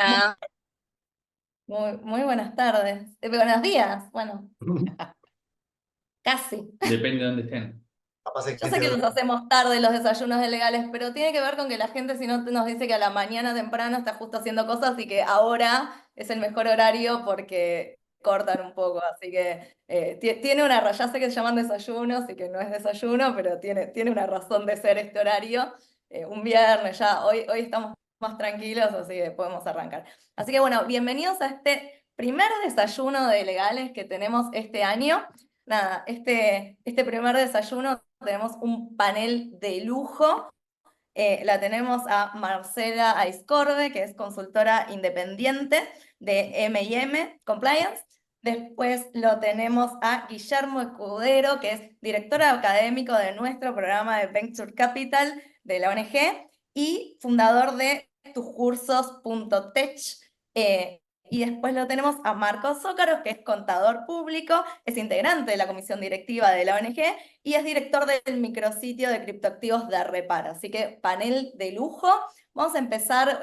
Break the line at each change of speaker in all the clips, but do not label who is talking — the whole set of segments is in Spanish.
Mu-
Ah,
muy buenas tardes. Buenos días. Bueno, casi.
Depende de dónde estén.
Capaz
Yo sé
existe
que
otro.
los hacemos tarde los desayunos de legales, pero tiene que ver con que la gente si no nos dice que a la mañana temprano está justo haciendo cosas y que ahora es el mejor horario porque cortan un poco. Así que tiene una razón, ya sé que se llaman desayunos y que no es desayuno, pero tiene una razón de ser este horario. Un viernes ya, hoy estamos más tranquilos, así que podemos arrancar. Así que bueno, bienvenidos a este primer desayuno de legales que tenemos este año. Nada, este primer desayuno tenemos un panel de lujo. La tenemos a Marcela Aiscorde, que es consultora independiente de M&M Compliance. Después lo tenemos a Guillermo Escudero, que es director académico de nuestro programa de Venture Capital de la ONG y fundador de tuscursos.tech. Y después lo tenemos a Marcos Zócaros, que es contador público, es integrante de la comisión directiva de la ONG y es director del micrositio de criptoactivos de Repar. Así que panel de lujo. Vamos a empezar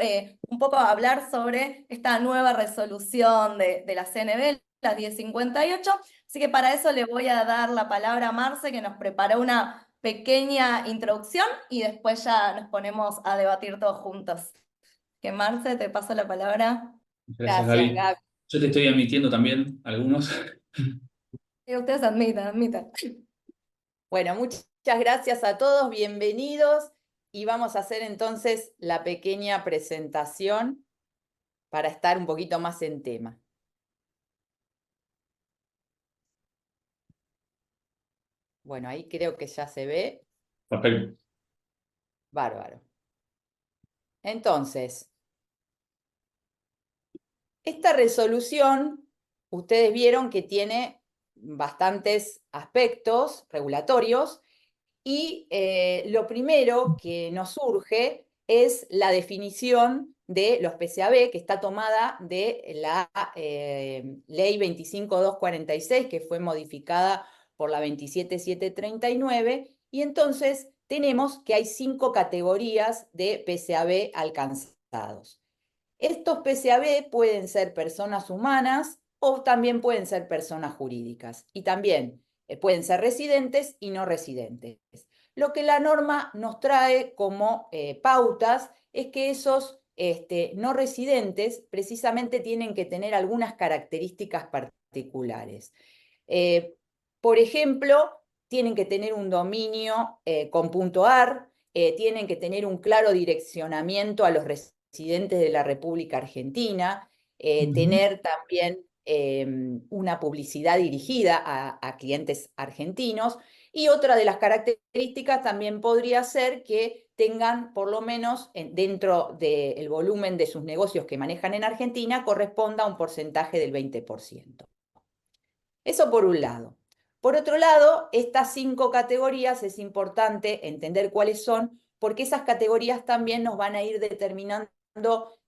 un poco a hablar sobre esta nueva resolución de la CNB, la 1058. Así que para eso le voy a dar la palabra a Marce, que nos preparó una pequeña introducción y después ya nos ponemos a debatir todos juntos. Que Marce, te paso la palabra.
Gracias,
gracias,
Gaby.
Gaby.
Yo te estoy admitiendo también algunos.
Ustedes admitan.
Bueno, muchas gracias a todos, bienvenidos. Y vamos a hacer entonces la pequeña presentación para estar un poquito más en tema. Bueno, ahí creo que ya se ve.
Perfecto.
Bárbaro. Entonces, esta resolución, ustedes vieron que tiene bastantes aspectos regulatorios y lo primero que nos surge es la definición de los PCAB, que está tomada de la ley 25246, que fue modificada por la 27739, y entonces tenemos que hay 5 categorías de PCAB alcanzados. Estos PCAB pueden ser personas humanas o también pueden ser personas jurídicas y también pueden ser residentes y no residentes. Lo que la norma nos trae como pautas es que esos no residentes precisamente tienen que tener algunas características particulares. Por ejemplo, tienen que tener un dominio con .ar, tienen que tener un claro direccionamiento a los residentes de la República Argentina, tener también una publicidad dirigida a clientes argentinos, y otra de las características también podría ser que tengan, por lo menos dentro del volumen de sus negocios que manejan en Argentina, corresponda a un porcentaje del 20%. Eso por un lado. Por otro lado, estas 5 categorías es importante entender cuáles son, porque esas categorías también nos van a ir determinando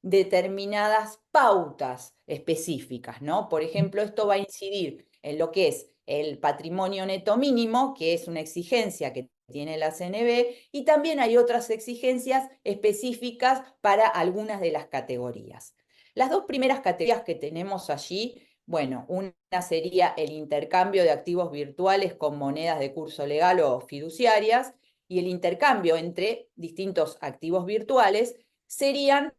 determinadas pautas específicas, ¿no? Por ejemplo, esto va a incidir en lo que es el patrimonio neto mínimo, que es una exigencia que tiene la CNB, y también hay otras exigencias específicas para algunas de las categorías. Las 2 primeras categorías que tenemos allí, bueno, una sería el intercambio de activos virtuales con monedas de curso legal o fiduciarias, y el intercambio entre distintos activos virtuales serían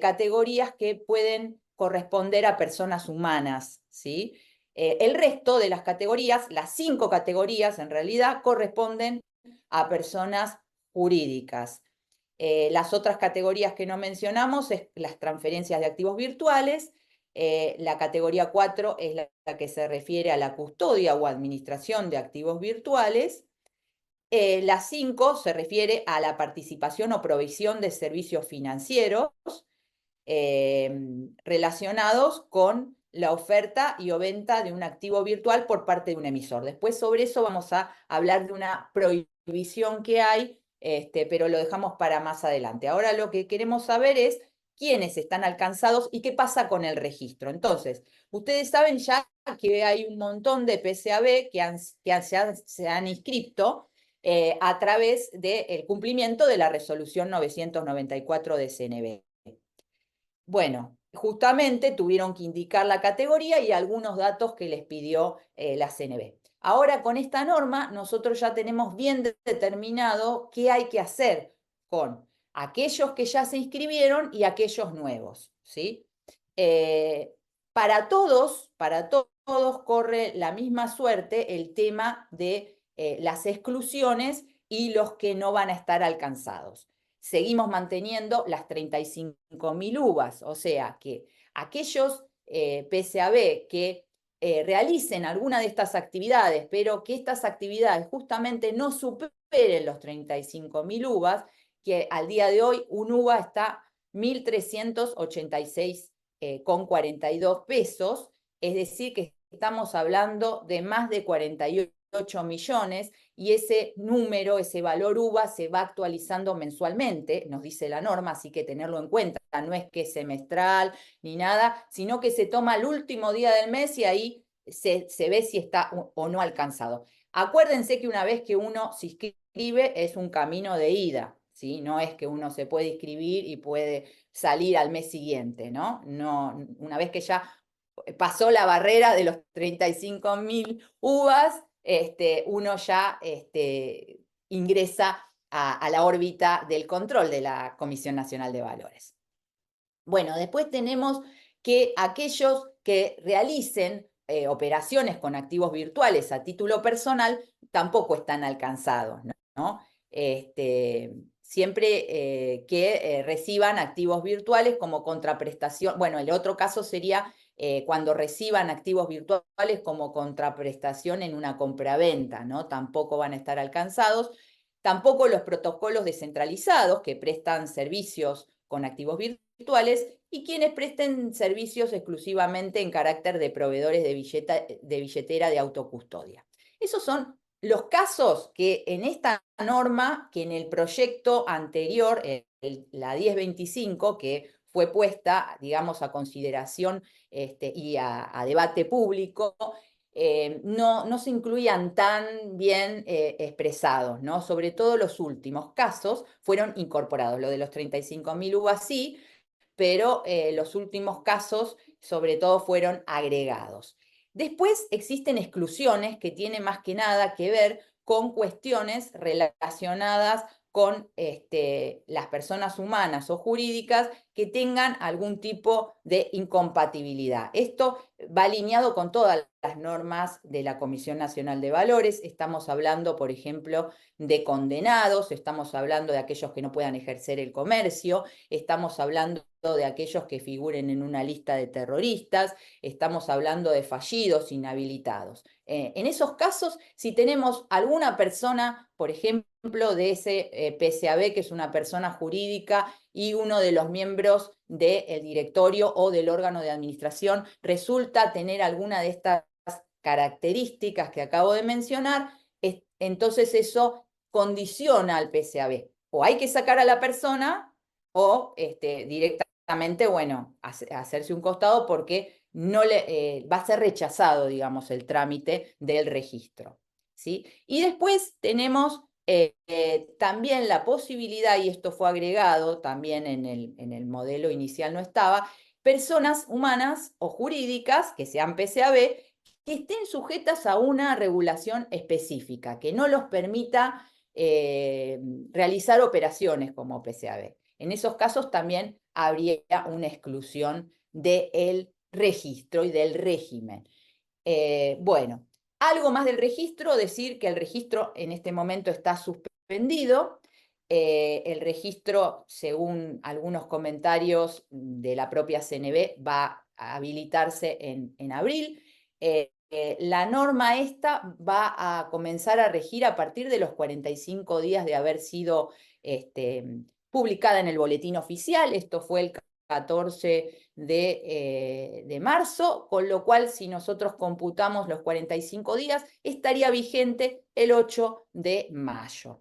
categorías que pueden corresponder a personas humanas, ¿sí? El resto de las categorías, las 5 categorías en realidad, corresponden a personas jurídicas. Las otras categorías que no mencionamos es las transferencias de activos virtuales. La categoría 4 es la que se refiere a la custodia o administración de activos virtuales. La 5 se refiere a la participación o provisión de servicios financieros relacionados con la oferta y o venta de un activo virtual por parte de un emisor. Después sobre eso vamos a hablar de una prohibición que hay, pero lo dejamos para más adelante. Ahora lo que queremos saber es quiénes están alcanzados y qué pasa con el registro. Entonces, ustedes saben ya que hay un montón de PCAB se han inscrito a través del cumplimiento de la resolución 994 de CNB. Bueno, justamente tuvieron que indicar la categoría y algunos datos que les pidió la CNB. Ahora con esta norma nosotros ya tenemos bien determinado qué hay que hacer con aquellos que ya se inscribieron y aquellos nuevos, ¿sí? Para todos corre la misma suerte el tema de las exclusiones y los que no van a estar alcanzados. Seguimos manteniendo las 35.000 uvas, o sea que aquellos PSAB que realicen alguna de estas actividades, pero que estas actividades justamente no superen los 35.000 uvas, que al día de hoy un uva está 1.386,42 pesos, es decir, que estamos hablando de más de 48 millones, y ese número, ese valor uva se va actualizando mensualmente, nos dice la norma, así que tenerlo en cuenta, no es que es semestral ni nada, sino que se toma el último día del mes y ahí se ve si está o no alcanzado. Acuérdense que una vez que uno se inscribe es un camino de ida, ¿sí? No es que uno se puede inscribir y puede salir al mes siguiente, ¿no? No, una vez que ya pasó la barrera de los 35.000 uvas, uno ya ingresa a la órbita del control de la Comisión Nacional de Valores. Bueno, después tenemos que aquellos que realicen operaciones con activos virtuales a título personal tampoco están alcanzados, ¿no? Siempre que reciban activos virtuales como contraprestación. Bueno, el otro caso sería cuando reciban activos virtuales como contraprestación en una compraventa, ¿no? Tampoco van a estar alcanzados. Tampoco los protocolos descentralizados que prestan servicios con activos virtuales y quienes presten servicios exclusivamente en carácter de proveedores de billetera de autocustodia. Esos son los casos que en esta norma, que en el proyecto anterior, la 1025, que fue puesta, digamos, a consideración y a debate público, no se incluían tan bien expresados, ¿no? Sobre todo los últimos casos fueron incorporados. Lo de los 35.000 uvas sí, pero los últimos casos sobre todo fueron agregados. Después existen exclusiones que tienen más que nada que ver con cuestiones relacionadas con las personas humanas o jurídicas que tengan algún tipo de incompatibilidad. Esto va alineado con todas las normas de la Comisión Nacional de Valores. Estamos hablando, por ejemplo, de condenados, estamos hablando de aquellos que no puedan ejercer el comercio, estamos hablando de aquellos que figuren en una lista de terroristas, estamos hablando de fallidos, inhabilitados. En esos casos, si tenemos alguna persona, por ejemplo, de ese PSAB, que es una persona jurídica, y uno de los miembros del directorio o del órgano de administración resulta tener alguna de estas características que acabo de mencionar, entonces eso condiciona al PSAB. O hay que sacar a la persona o directamente, bueno, hacerse un costado porque no va a ser rechazado, digamos, el trámite del registro, ¿sí? Y después tenemos también la posibilidad, y esto fue agregado también en el modelo inicial no estaba, personas humanas o jurídicas que sean PSAB que estén sujetas a una regulación específica, que no los permita realizar operaciones como PSAB. En esos casos también habría una exclusión del registro y del régimen. Bueno, algo más del registro, decir que el registro en este momento está suspendido. El registro, según algunos comentarios de la propia CNB, va a habilitarse en abril. La norma esta va a comenzar a regir a partir de los 45 días de haber sido publicada en el boletín oficial. Esto fue el 14 de marzo, con lo cual si nosotros computamos los 45 días, estaría vigente el 8 de mayo.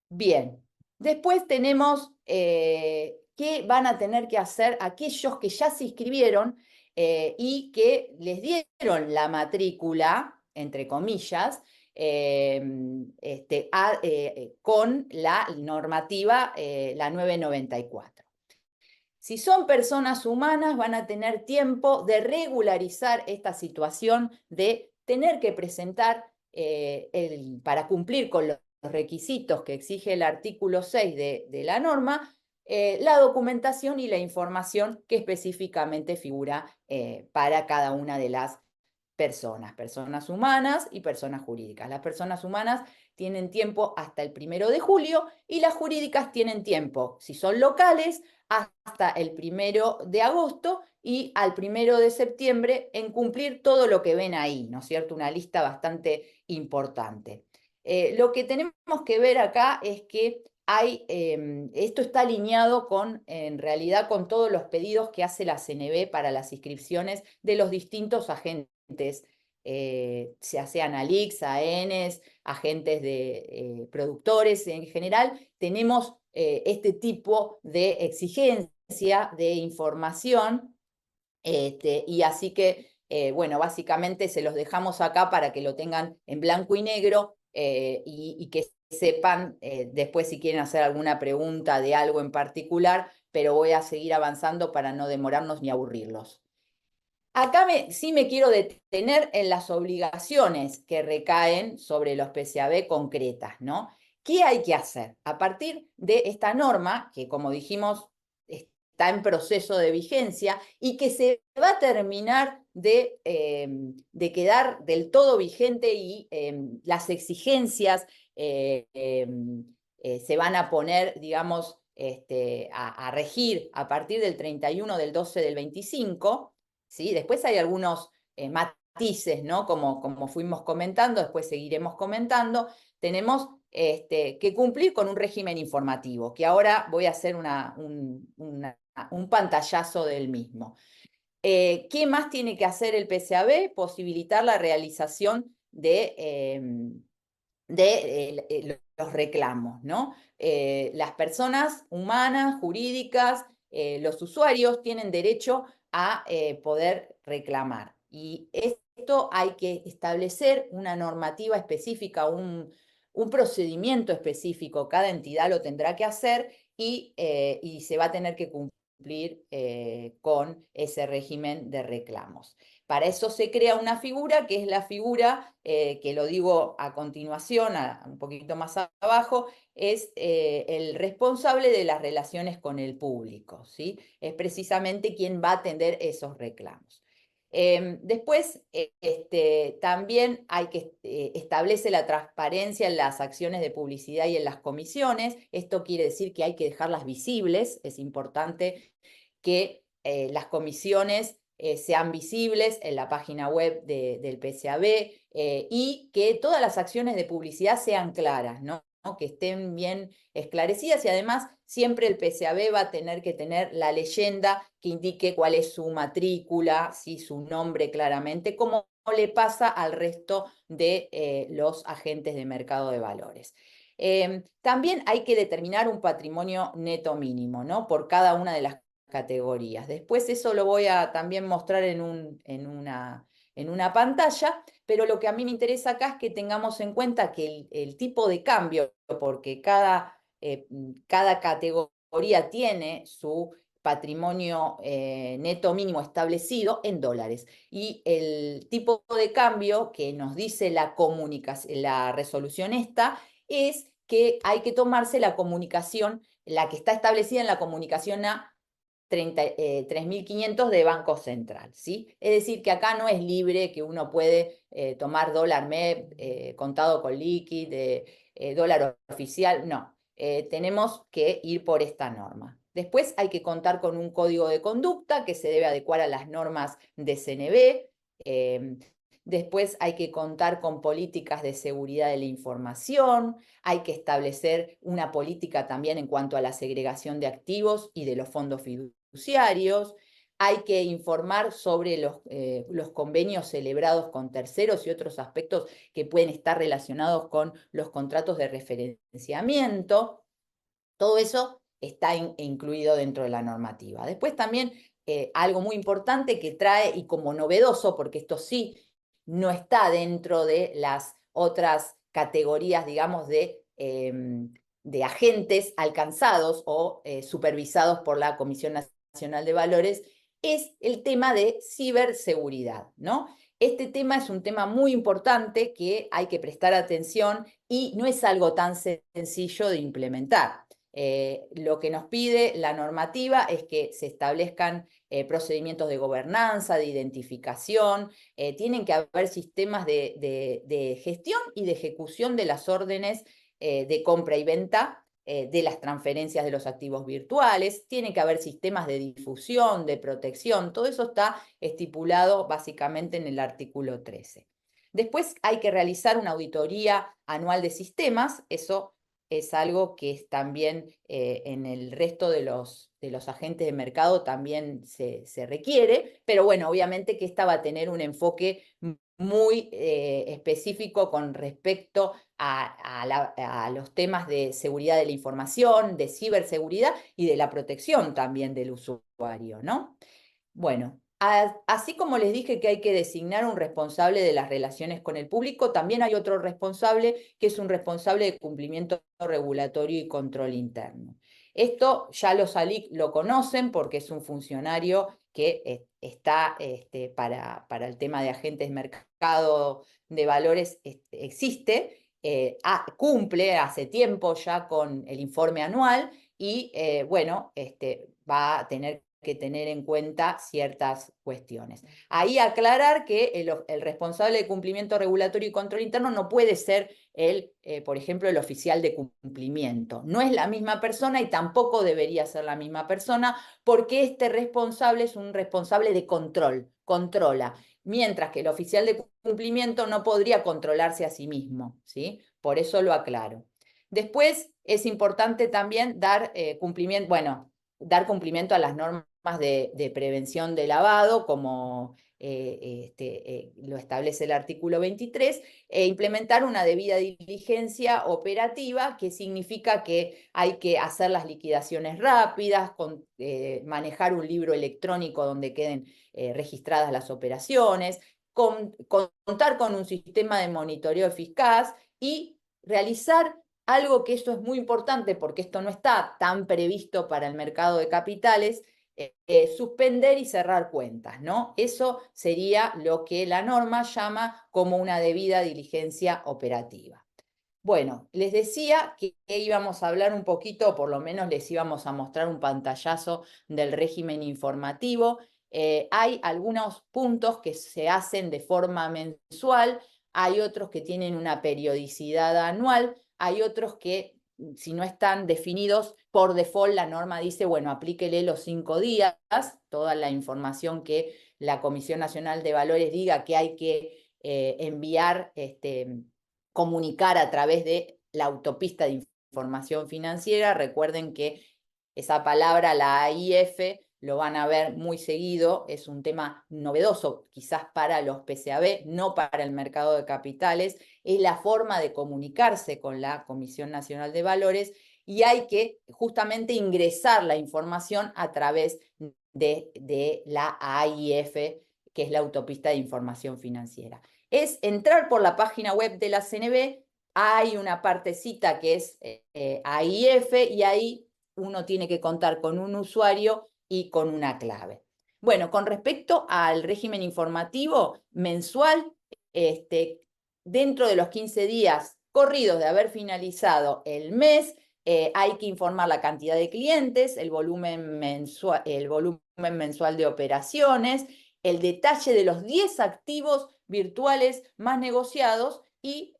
Bien, después tenemos qué van a tener que hacer aquellos que ya se inscribieron y que les dieron la matrícula, entre comillas, con la normativa, la 994. Si son personas humanas, van a tener tiempo de regularizar esta situación de tener que presentar, para cumplir con los requisitos que exige el artículo 6 de la norma, la documentación y la información que específicamente figura para cada una de las personas humanas y personas jurídicas. Las personas humanas tienen tiempo hasta el 1 de julio y las jurídicas tienen tiempo, si son locales, hasta el 1 de agosto y al 1 de septiembre en cumplir todo lo que ven ahí, ¿no es cierto? Una lista bastante importante. Lo que tenemos que ver acá es que esto está alineado en realidad con todos los pedidos que hace la CNB para las inscripciones de los distintos agentes, ya sean ALICs, AENES, agentes de productores en general. Tenemos este tipo de exigencia de información, y así que, bueno, básicamente se los dejamos acá para que lo tengan en blanco y negro, y que sepan después si quieren hacer alguna pregunta de algo en particular, pero voy a seguir avanzando para no demorarnos ni aburrirlos. Acá sí me quiero detener en las obligaciones que recaen sobre los PCAB concretas, ¿no? ¿Qué hay que hacer? A partir de esta norma, que como dijimos está en proceso de vigencia y que se va a terminar de quedar del todo vigente, y las exigencias se van a poner, digamos, a regir a partir del 31 del 12 del 25, ¿sí? Después hay algunos matices, ¿no? Como fuimos comentando, después seguiremos comentando. Tenemos que cumplir con un régimen informativo, que ahora voy a hacer un pantallazo del mismo. ¿Qué más tiene que hacer el PCAB? Posibilitar la realización de los reclamos, ¿no? Las personas humanas, jurídicas, los usuarios tienen derecho a poder reclamar. Y esto hay que establecer una normativa específica, un procedimiento específico, cada entidad lo tendrá que hacer, y se va a tener que cumplir con ese régimen de reclamos. Para eso se crea una figura, que es la figura, que lo digo a continuación, un poquito más abajo, es el responsable de las relaciones con el público, ¿sí? Es precisamente quien va a atender esos reclamos. Después, también hay que establece la transparencia en las acciones de publicidad y en las comisiones. Esto quiere decir que hay que dejarlas visibles. Es importante que las comisiones sean visibles en la página web del PCAB, y que todas las acciones de publicidad sean claras, ¿no? Que estén bien esclarecidas, y además siempre el PCAB va a tener que tener la leyenda que indique cuál es su matrícula, ¿sí? Su nombre claramente, como le pasa al resto de los agentes de mercado de valores. También hay que determinar un patrimonio neto mínimo, ¿no? Por cada una de las categorías. Después eso lo voy a también mostrar en una pantalla, pero lo que a mí me interesa acá es que tengamos en cuenta que el tipo de cambio, porque cada categoría tiene su patrimonio neto mínimo establecido en dólares, y el tipo de cambio que nos dice la resolución esta es que hay que tomarse la comunicación, la que está establecida en la comunicación A 3.500 de Banco Central, ¿sí? Es decir, que acá no es libre, que uno puede tomar dólar MEP, contado con liquid, dólar oficial, no. Tenemos que ir por esta norma. Después hay que contar con un código de conducta que se debe adecuar a las normas de CNB. Después hay que contar con políticas de seguridad de la información, hay que establecer una política también en cuanto a la segregación de activos y de los fondos fiduciarios, hay que informar sobre los convenios celebrados con terceros y otros aspectos que pueden estar relacionados con los contratos de referenciamiento. Todo eso está incluido dentro de la normativa. Después también algo muy importante que trae, y como novedoso, porque esto sí no está dentro de las otras categorías, digamos, de agentes alcanzados o supervisados por la Comisión Nacional de Valores es el tema de ciberseguridad, ¿no? Este tema es un tema muy importante que hay que prestar atención y no es algo tan sencillo de implementar. Lo que nos pide la normativa es que se establezcan procedimientos de gobernanza, de identificación, tienen que haber sistemas de gestión y de ejecución de las órdenes de compra y venta de las transferencias de los activos virtuales, tiene que haber sistemas de difusión, de protección, todo eso está estipulado básicamente en el artículo 13. Después hay que realizar una auditoría anual de sistemas, eso es algo que es también en el resto de los agentes de mercado también se requiere, pero bueno, obviamente que esta va a tener un enfoque muy específico con respecto a los temas de seguridad de la información, de ciberseguridad y de la protección también del usuario, ¿no? Bueno, así como les dije que hay que designar un responsable de las relaciones con el público, también hay otro responsable que es un responsable de cumplimiento regulatorio y control interno. Esto ya los ALIC lo conocen porque es un funcionario que está para el tema de agentes de mercado de valores, existe, cumple hace tiempo ya con el informe anual y bueno, va a tener que tener en cuenta ciertas cuestiones. Ahí aclarar que el responsable de cumplimiento regulatorio y control interno no puede ser por ejemplo, el oficial de cumplimiento. No es la misma persona y tampoco debería ser la misma persona porque este responsable es un responsable de control, controla, mientras que el oficial de cumplimiento no podría controlarse a sí mismo, ¿sí? Por eso lo aclaro. Después es importante también dar cumplimiento, bueno, dar cumplimiento a las normas de prevención de lavado, como lo establece el artículo 23, e implementar una debida diligencia operativa, que significa que hay que hacer las liquidaciones rápidas, manejar un libro electrónico donde queden registradas las operaciones, contar con un sistema de monitoreo eficaz y realizar algo que esto es muy importante porque esto no está tan previsto para el mercado de capitales, suspender y cerrar cuentas, ¿no? Eso sería lo que la norma llama como una debida diligencia operativa. Bueno, les decía que íbamos a hablar un poquito, por lo menos les íbamos a mostrar un pantallazo del régimen informativo. Hay algunos puntos que se hacen de forma mensual, hay otros que tienen una periodicidad anual, hay otros que, si no están definidos, por default la norma dice, bueno, aplíquele los 5 días, toda la información que la Comisión Nacional de Valores diga que hay que enviar, comunicar a través de la autopista de información financiera. Recuerden que esa palabra, la AIF, lo van a ver muy seguido, es un tema novedoso quizás para los PCAB, no para el mercado de capitales, es la forma de comunicarse con la Comisión Nacional de Valores y hay que justamente ingresar la información a través de la AIF, que es la autopista de información financiera. Es entrar por la página web de la CNV, hay una partecita que es AIF y ahí uno tiene que contar con un usuario y con una clave. Bueno, con respecto al régimen informativo mensual, dentro de los 15 días corridos de haber finalizado el mes, hay que informar la cantidad de clientes, el volumen mensual de operaciones, el detalle de los 10 activos virtuales más negociados y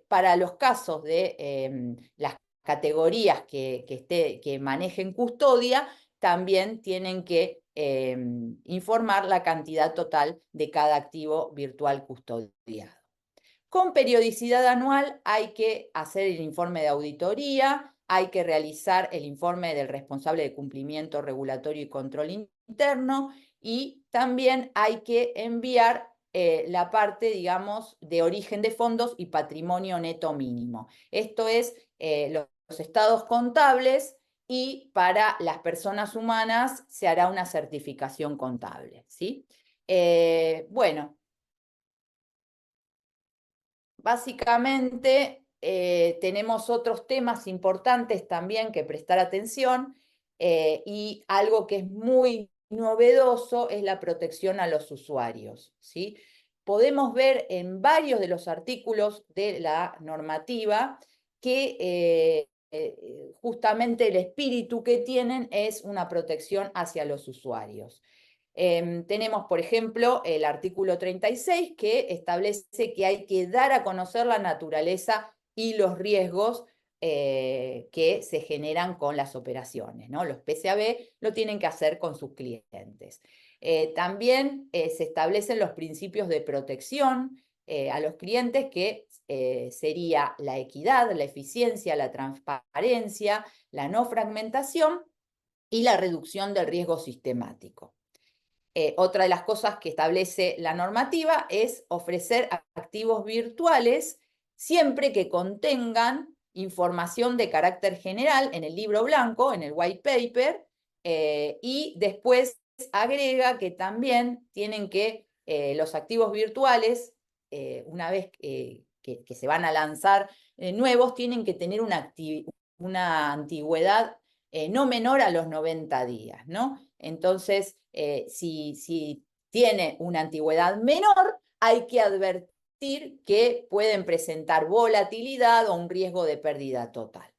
para los casos de las categorías que manejen custodia, también tienen que informar la cantidad total de cada activo virtual custodiado. Con periodicidad anual hay que hacer el informe de auditoría, hay que realizar el informe del responsable de cumplimiento regulatorio y control interno y también hay que enviar la parte, digamos, de origen de fondos y patrimonio neto mínimo. Esto es los estados contables y para las personas humanas se hará una certificación contable, ¿sí? Bueno, básicamente tenemos otros temas importantes también que prestar atención. y algo que es muy novedoso es la protección a los usuarios, ¿sí? Podemos ver en varios de los artículos de la normativa que justamente el espíritu que tienen es una protección hacia los usuarios. Tenemos, por ejemplo, el artículo 36 que establece que hay que dar a conocer la naturaleza y los riesgos que se generan con las operaciones, ¿no? Los PCAB lo tienen que hacer con sus clientes. También se establecen los principios de protección a los clientes, que sería la equidad, la eficiencia, la transparencia, la no fragmentación y la reducción del riesgo sistemático. Otra de las cosas que establece la normativa es ofrecer activos virtuales siempre que contengan información de carácter general en el libro blanco, en el white paper, y después agrega que también tienen que los activos virtuales, una vez que se van a lanzar nuevos, tienen que tener una antigüedad no menor a los 90 días, ¿no? Entonces, si tiene una antigüedad menor, hay que advertir que pueden presentar volatilidad o un riesgo de pérdida total.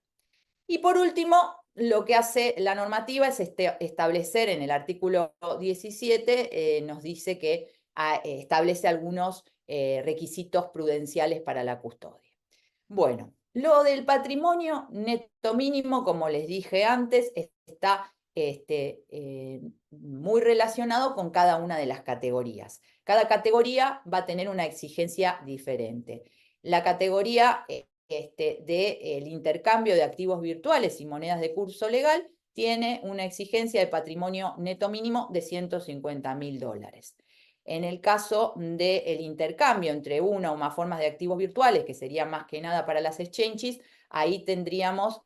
Y por último, lo que hace la normativa es establecer en el artículo 17, nos dice que establece algunos requisitos prudenciales para la custodia. Bueno, lo del patrimonio neto mínimo, como les dije antes, está muy relacionado con cada una de las categorías. Cada categoría va a tener una exigencia diferente. La categoría del intercambio de activos virtuales y monedas de curso legal tiene una exigencia de patrimonio neto mínimo de $150.000. En el caso del intercambio entre una o más formas de activos virtuales, que sería más que nada para las exchanges, ahí tendríamos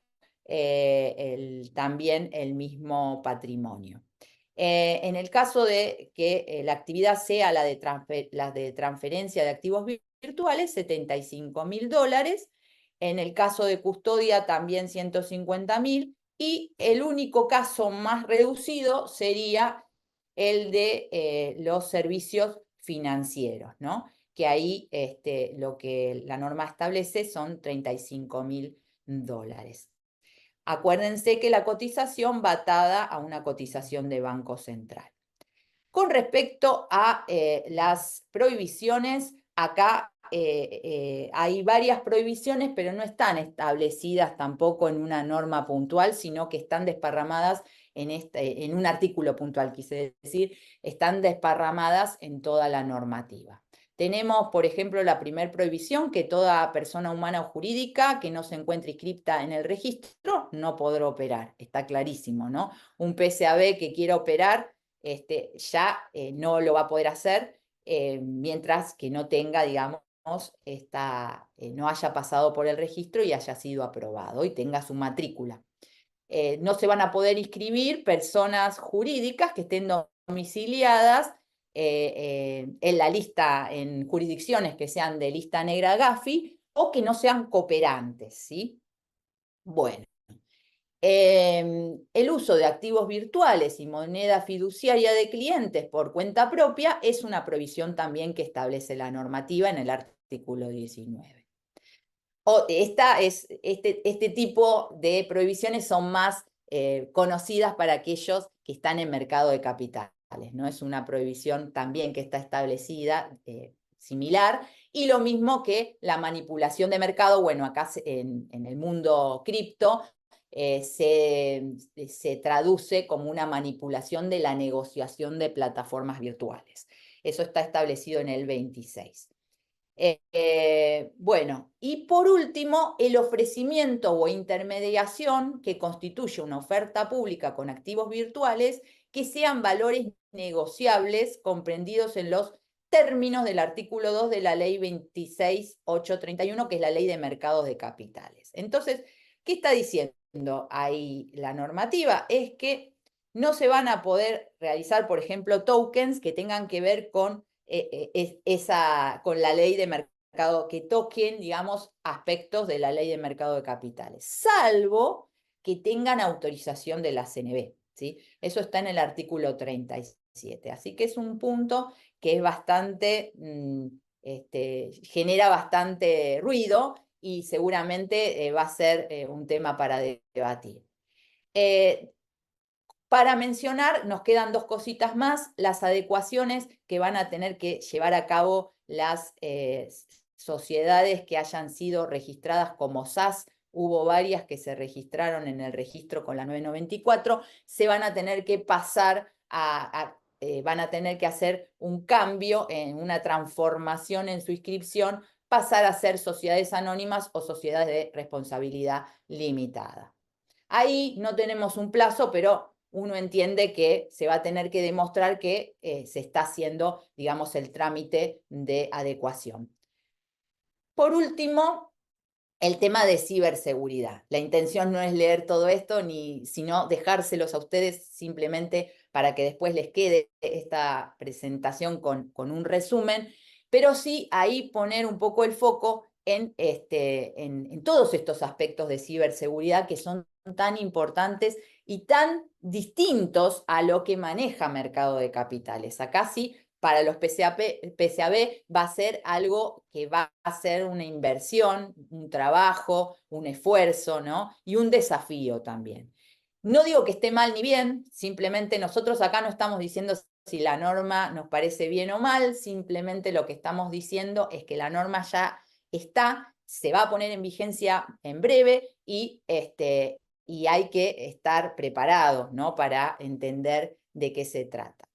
también el mismo patrimonio. En el caso de que la actividad sea la de transferencia de activos virtuales, $75.000. En el caso de custodia, también 150.000. Y el único caso más reducido sería el de los servicios financieros, ¿no? Que ahí lo que la norma establece son $35.000. Acuérdense que la cotización va atada a una cotización de Banco Central. Con respecto a las prohibiciones, acá hay varias prohibiciones, pero no están establecidas tampoco en una norma puntual, sino que están desparramadas en un artículo puntual, quise decir, están desparramadas en toda la normativa. Tenemos, por ejemplo, la primera prohibición, que toda persona humana o jurídica que no se encuentre inscripta en el registro no podrá operar. Está clarísimo, ¿no? Un PCAB que quiera operar ya no lo va a poder hacer mientras que no tenga, digamos, no haya pasado por el registro y haya sido aprobado y tenga su matrícula. No se van a poder inscribir personas jurídicas que estén domiciliadas en la lista, en jurisdicciones que sean de lista negra Gafi o que no sean cooperantes, ¿sí? Bueno. El uso de activos virtuales y moneda fiduciaria de clientes por cuenta propia es una provisión también que establece la normativa en el artículo 19. Este tipo de prohibiciones son más conocidas para aquellos que están en mercado de capitales, ¿no? Es una prohibición también que está establecida similar, y lo mismo que la manipulación de mercado. Bueno, acá en el mundo cripto se traduce como una manipulación de la negociación de plataformas virtuales. Eso está establecido en el 26. Bueno, y por último, el ofrecimiento o intermediación que constituye una oferta pública con activos virtuales que sean valores negociables comprendidos en los términos del artículo 2 de la ley 26.831, que es la ley de mercados de capitales. Entonces, ¿qué está diciendo ahí la normativa? Es que no se van a poder realizar, por ejemplo, tokens que tengan que ver con con la ley de mercado, que toquen, digamos, aspectos de la ley de mercado de capitales, salvo que tengan autorización de la CNB, ¿sí? Eso está en el artículo 37. Así que es un punto que es bastante, genera bastante ruido y seguramente va a ser un tema para debatir. Para mencionar, nos quedan dos cositas más, las adecuaciones que van a tener que llevar a cabo las sociedades que hayan sido registradas como SAS. Hubo varias que se registraron en el registro con la 994, se van a tener que pasar van a tener que hacer un cambio, en una transformación en su inscripción, pasar a ser sociedades anónimas o sociedades de responsabilidad limitada. Ahí no tenemos un plazo, pero uno entiende que se va a tener que demostrar que se está haciendo, digamos, el trámite de adecuación. Por último, el tema de ciberseguridad. La intención no es leer todo esto, sino dejárselos a ustedes simplemente para que después les quede esta presentación con un resumen, pero sí ahí poner un poco el foco en todos estos aspectos de ciberseguridad que son tan importantes y tan distintos a lo que maneja mercado de capitales. Acá sí, para los PCAB va a ser algo que va a ser una inversión, un trabajo, un esfuerzo, ¿no? Y un desafío también. No digo que esté mal ni bien, simplemente nosotros acá no estamos diciendo si la norma nos parece bien o mal, simplemente lo que estamos diciendo es que la norma ya está, se va a poner en vigencia en breve y hay que estar preparados, ¿no? Para entender de qué se trata.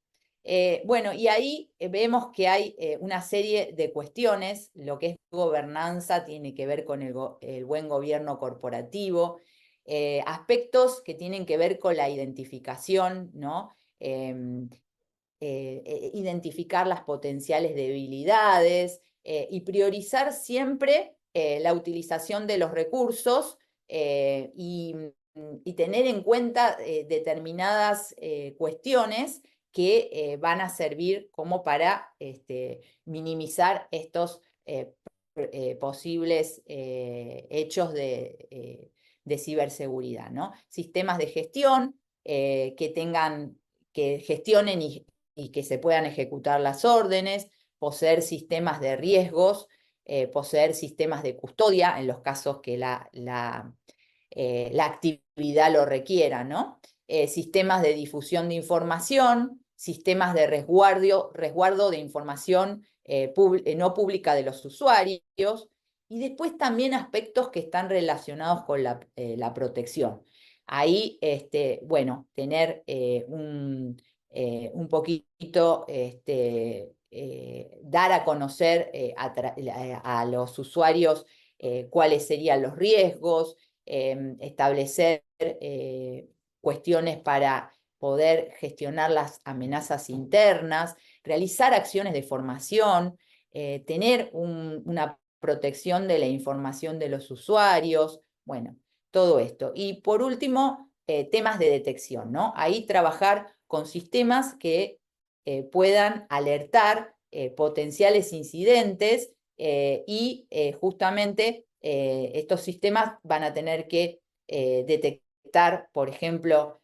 Bueno, y ahí vemos que hay una serie de cuestiones. Lo que es gobernanza tiene que ver con el buen gobierno corporativo, aspectos que tienen que ver con la identificación, ¿no? Identificar las potenciales debilidades y priorizar siempre la utilización de los recursos y tener en cuenta determinadas cuestiones que van a servir como para minimizar estos posibles hechos de ciberseguridad, ¿no? Sistemas de gestión que gestionen y que se puedan ejecutar las órdenes, poseer sistemas de riesgos, poseer sistemas de custodia en los casos que la actividad lo requiera, ¿no? Sistemas de difusión de información, sistemas de resguardo de información no pública de los usuarios, y después también aspectos que están relacionados con la protección. Ahí, bueno, tener un poquito, dar a conocer a los usuarios cuáles serían los riesgos, establecer cuestiones para poder gestionar las amenazas internas, realizar acciones de formación, tener una protección de la información de los usuarios, bueno, todo esto. Y por último, temas de detección, ¿no? Ahí trabajar con sistemas que puedan alertar potenciales incidentes y justamente estos sistemas van a tener que detectar, por ejemplo,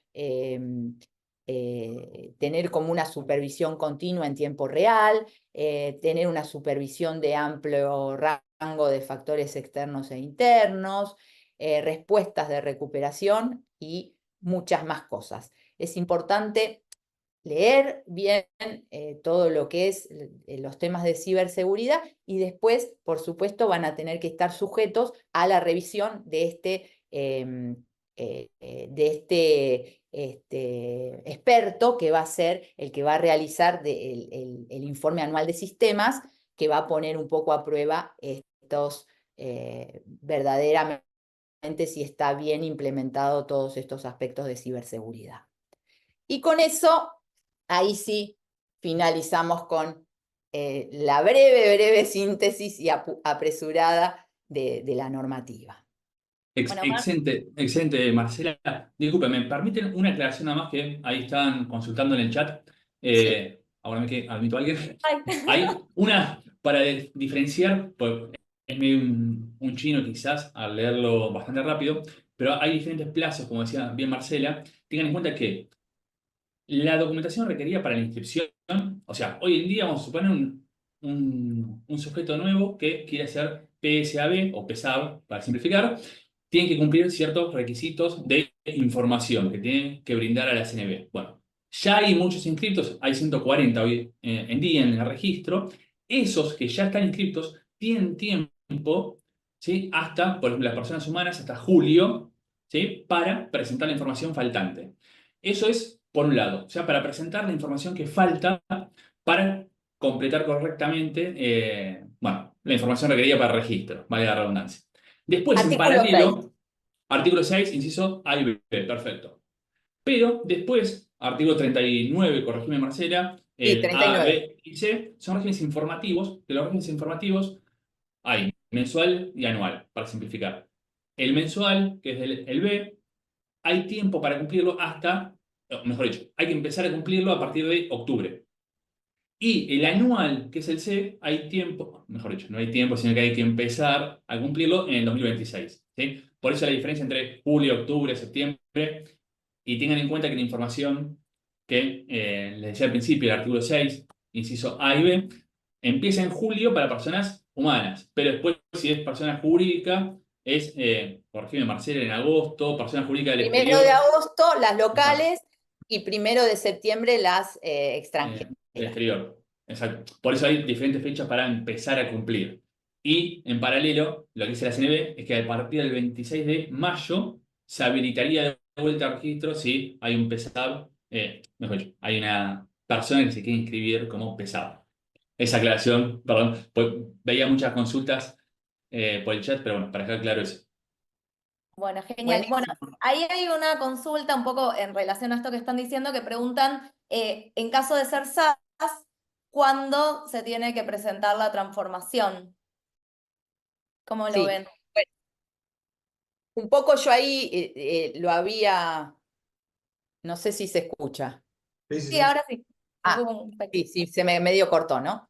tener como una supervisión continua en tiempo real, tener una supervisión de amplio rango de factores externos e internos, respuestas de recuperación y muchas más cosas. Es importante leer bien todo lo que es los temas de ciberseguridad y después, por supuesto, van a tener que estar sujetos a la revisión de este experto que va a ser el que va a realizar el informe anual de sistemas, que va a poner un poco a prueba estos verdaderamente si está bien implementado todos estos aspectos de ciberseguridad. Y con eso, ahí sí, finalizamos con la breve síntesis y apresurada de la normativa. Bueno,
Excelente, Marcela. Disculpe, ¿me permiten una aclaración nada más que ahí están consultando en el chat?
Sí.
Ahora que admito a alguien.
Ay.
Hay una, para diferenciar, pues, es medio un chino quizás al leerlo bastante rápido, pero hay diferentes plazos, como decía bien Marcela. Tengan en cuenta que la documentación requerida para la inscripción, o sea, hoy en día vamos a suponer un sujeto nuevo que quiere hacer PSAB o PESAB, para simplificar, tiene que cumplir ciertos requisitos de información que tiene que brindar a la CNB. Bueno, ya hay muchos inscriptos, hay 140 hoy en día en el registro. Esos que ya están inscriptos tienen tiempo, ¿sí? Hasta, por ejemplo, las personas humanas, hasta julio, ¿sí? Para presentar la información faltante. Eso es por un lado, o sea, para presentar la información que falta para completar correctamente, bueno, la información requerida para el registro, vale la redundancia. Después, en
Artículo 6.
paralelo, artículo 6, inciso A y B, perfecto. Pero después, artículo 39, corregime Marcela,
Sí,
el A,
39.
B y C son regímenes informativos, que los regímenes informativos hay mensual y anual, para simplificar. El mensual, que es el B, hay tiempo para cumplirlo hasta, o mejor dicho, hay que empezar a cumplirlo a partir de octubre. Y el anual, que es el C, hay tiempo, mejor dicho, no hay tiempo, sino que hay que empezar a cumplirlo en el 2026. ¿Sí? Por eso la diferencia entre julio, octubre, septiembre. Y tengan en cuenta que la información que les decía al principio, el artículo 6, inciso A y B, empieza en julio para personas humanas, pero después, si es persona jurídica, es, corregime Marcela, en agosto, persona jurídica del
1 de agosto las
exacto,
locales y 1 de septiembre las extranjeras.
del exterior. Exacto. Por eso hay diferentes fechas para empezar a cumplir. Y en paralelo, lo que dice la CNB es que a partir del 26 de mayo se habilitaría de vuelta al registro si hay un pesado, mejor dicho, hay una persona que se quiere inscribir como pesado. Esa aclaración, perdón, pues veía muchas consultas por el chat, pero bueno, para dejar claro eso.
Bueno, genial. Bueno,
Buenísimo.
ahí hay una consulta un poco en relación a esto que están diciendo, que preguntan, en caso de ser SAS, ¿cuándo se tiene que presentar la transformación? ¿Cómo lo
Sí,
ven?
un poco yo ahí lo había, no sé si se escucha.
Sí, sí,
Sí,
sí.
ahora sí.
Ah,
Hubo un
sí, sí, se me medio cortó, ¿no?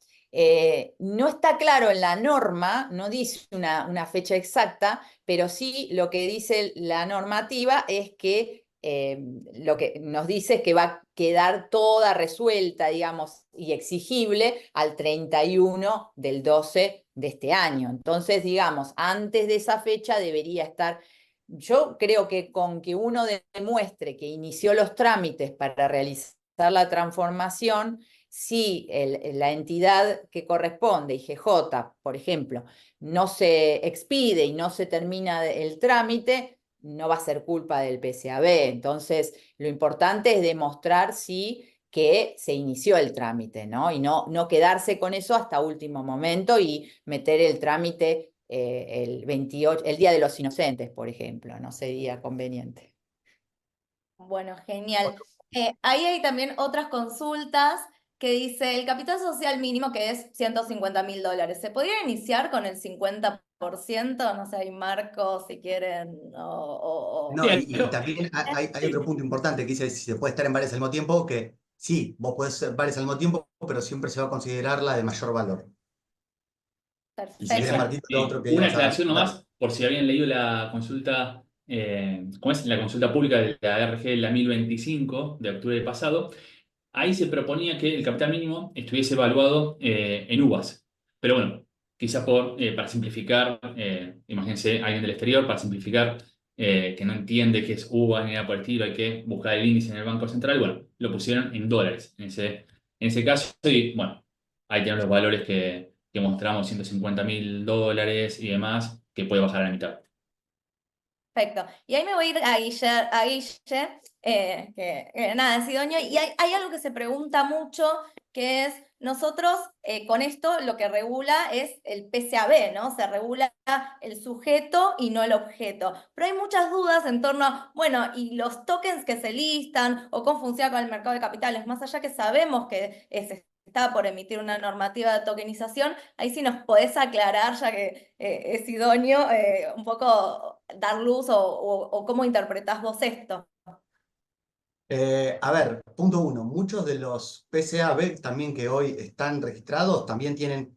No está claro en la norma, no dice una fecha exacta, pero sí lo que dice la normativa es que lo que nos dice es que va a quedar toda resuelta, digamos, y exigible al 31 del 12 de este año. Entonces, digamos, antes de esa fecha debería estar. Yo creo que con que uno demuestre que inició los trámites para realizar la transformación, si la entidad que corresponde, IGJ, por ejemplo, no se expide y no se termina el trámite, no va a ser culpa del PSAB. Entonces, lo importante es demostrar sí que se inició el trámite, ¿no? Y no quedarse con eso hasta último momento y meter el trámite el 28, el Día de los Inocentes, por ejemplo, no sería conveniente.
Bueno, genial. Ahí hay también otras consultas que dice el capital social mínimo, que es $150.000. ¿Se podría iniciar con el 50%? No sé, hay marcos si quieren.
No,
Bien,
y también hay otro punto importante que dice si se puede estar en varias al mismo tiempo, que sí, vos podés ser varias al mismo tiempo, pero siempre se va a considerar la de mayor valor. Y si querés,
Perfecto.
Marquito, lo otro que
una
ibas a
aclaración
dar.
nomás, por si habían leído la consulta, ¿cómo es? La consulta pública de la RG, la 1025 de octubre del pasado. Ahí se proponía que el capital mínimo estuviese evaluado en uvas. Pero bueno, quizás para simplificar, imagínense alguien del exterior, para simplificar, que no entiende qué es uva ni nada por el estilo, hay que buscar el índice en el Banco Central. Bueno, lo pusieron en dólares en ese caso. Y bueno, ahí tenemos los valores que mostramos, $150.000 y demás, que puede bajar a la mitad.
Perfecto. Y ahí me voy a ir a Guille, que nada, es idóneo. Y hay algo que se pregunta mucho, que es, nosotros con esto lo que regula es el PSAB, ¿no? Se regula el sujeto y no el objeto. Pero hay muchas dudas en torno a, bueno, y los tokens que se listan o cómo funciona con el mercado de capitales, más allá que sabemos que se está por emitir una normativa de tokenización. Ahí sí nos podés aclarar, ya que es idóneo, un poco dar luz o cómo interpretás vos esto.
A ver, punto uno, muchos de los PCAB también que hoy están registrados también tienen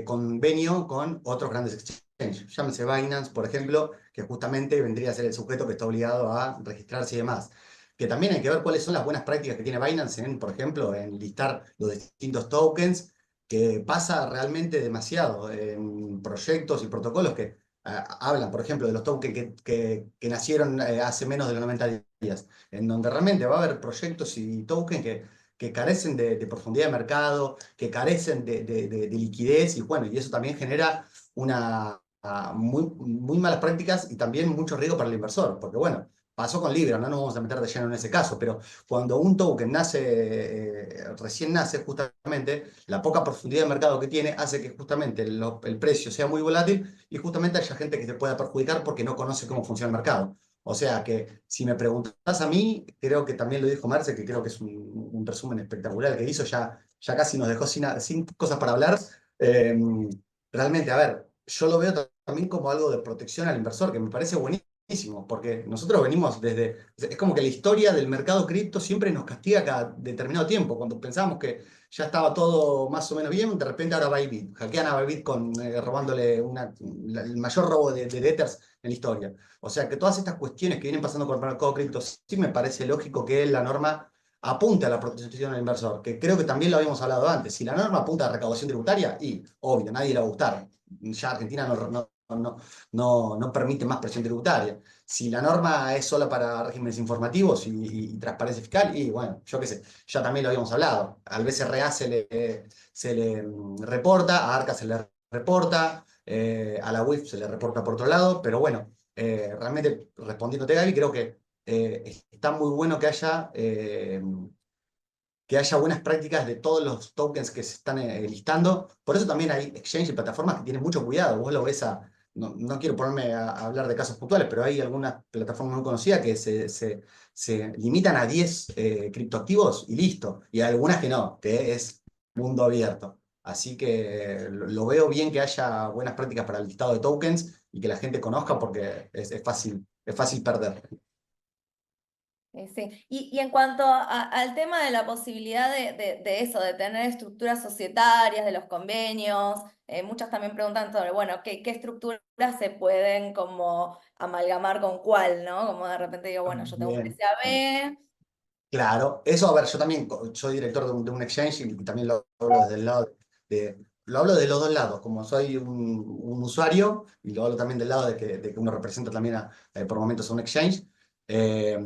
convenio con otros grandes exchanges. Llámese Binance, por ejemplo, que justamente vendría a ser el sujeto que está obligado a registrarse y demás. Que también hay que ver cuáles son las buenas prácticas que tiene Binance por ejemplo, en listar los distintos tokens, que pasa realmente demasiado en proyectos y protocolos que hablan, por ejemplo, de los tokens que nacieron hace menos de los 90 días, en donde realmente va a haber proyectos y tokens que carecen de profundidad de mercado, que carecen de liquidez, y bueno, y eso también genera muy malas prácticas y también mucho riesgo para el inversor, porque bueno, pasó con Libra, no nos vamos a meter de lleno en ese caso, pero cuando un token recién nace, justamente, la poca profundidad de mercado que tiene hace que justamente el precio sea muy volátil y justamente haya gente que se pueda perjudicar porque no conoce cómo funciona el mercado. O sea que si me preguntas a mí, creo que también lo dijo Marce, que creo que es un resumen espectacular que hizo, ya casi nos dejó sin cosas para hablar. Eh, Realmente, a ver, yo lo veo también como algo de protección al inversor, que me parece buenísimo, porque nosotros venimos es como que la historia del mercado cripto siempre nos castiga cada determinado tiempo. Cuando pensamos que ya estaba todo más o menos bien, de repente ahora Bybit, hackean a Bybit robándole el mayor robo de Ethers en la historia. O sea que todas estas cuestiones que vienen pasando con el mercado cripto, sí me parece lógico que la norma apunte a la protección del inversor, que creo que también lo habíamos hablado antes. Si la norma apunta a recaudación tributaria, y obvio, nadie le va a gustar. Ya Argentina no permite más presión tributaria. Si la norma es solo para regímenes informativos y transparencia fiscal, y bueno, yo qué sé, ya también lo habíamos hablado. Al BCRA se le reporta, a ARCA se le reporta, a la UIF se le reporta por otro lado, pero bueno, realmente respondiéndote, Gaby, creo que está muy bueno que haya buenas prácticas de todos los tokens que se están listando. Por eso también hay exchange y plataformas que tienen mucho cuidado. Vos lo ves no quiero ponerme a hablar de casos puntuales, pero hay algunas plataformas muy conocidas que se limitan a 10 criptoactivos y listo. Y hay algunas que no, que es mundo abierto. Así que lo veo bien que haya buenas prácticas para el listado de tokens y que la gente conozca porque es fácil perder.
Sí. Y en cuanto al tema de la posibilidad de eso, de tener estructuras societarias, de los convenios, muchas también preguntan sobre, bueno, ¿qué estructuras se pueden como amalgamar con cuál, ¿no? Como de repente digo, bueno, yo tengo un
Bien.
PCAB.
Claro, eso, a ver, yo también soy director de un exchange y también lo hablo desde el lado lo hablo de los dos lados, como soy un usuario y lo hablo también del lado de que uno representa también por momentos a un exchange. Eh,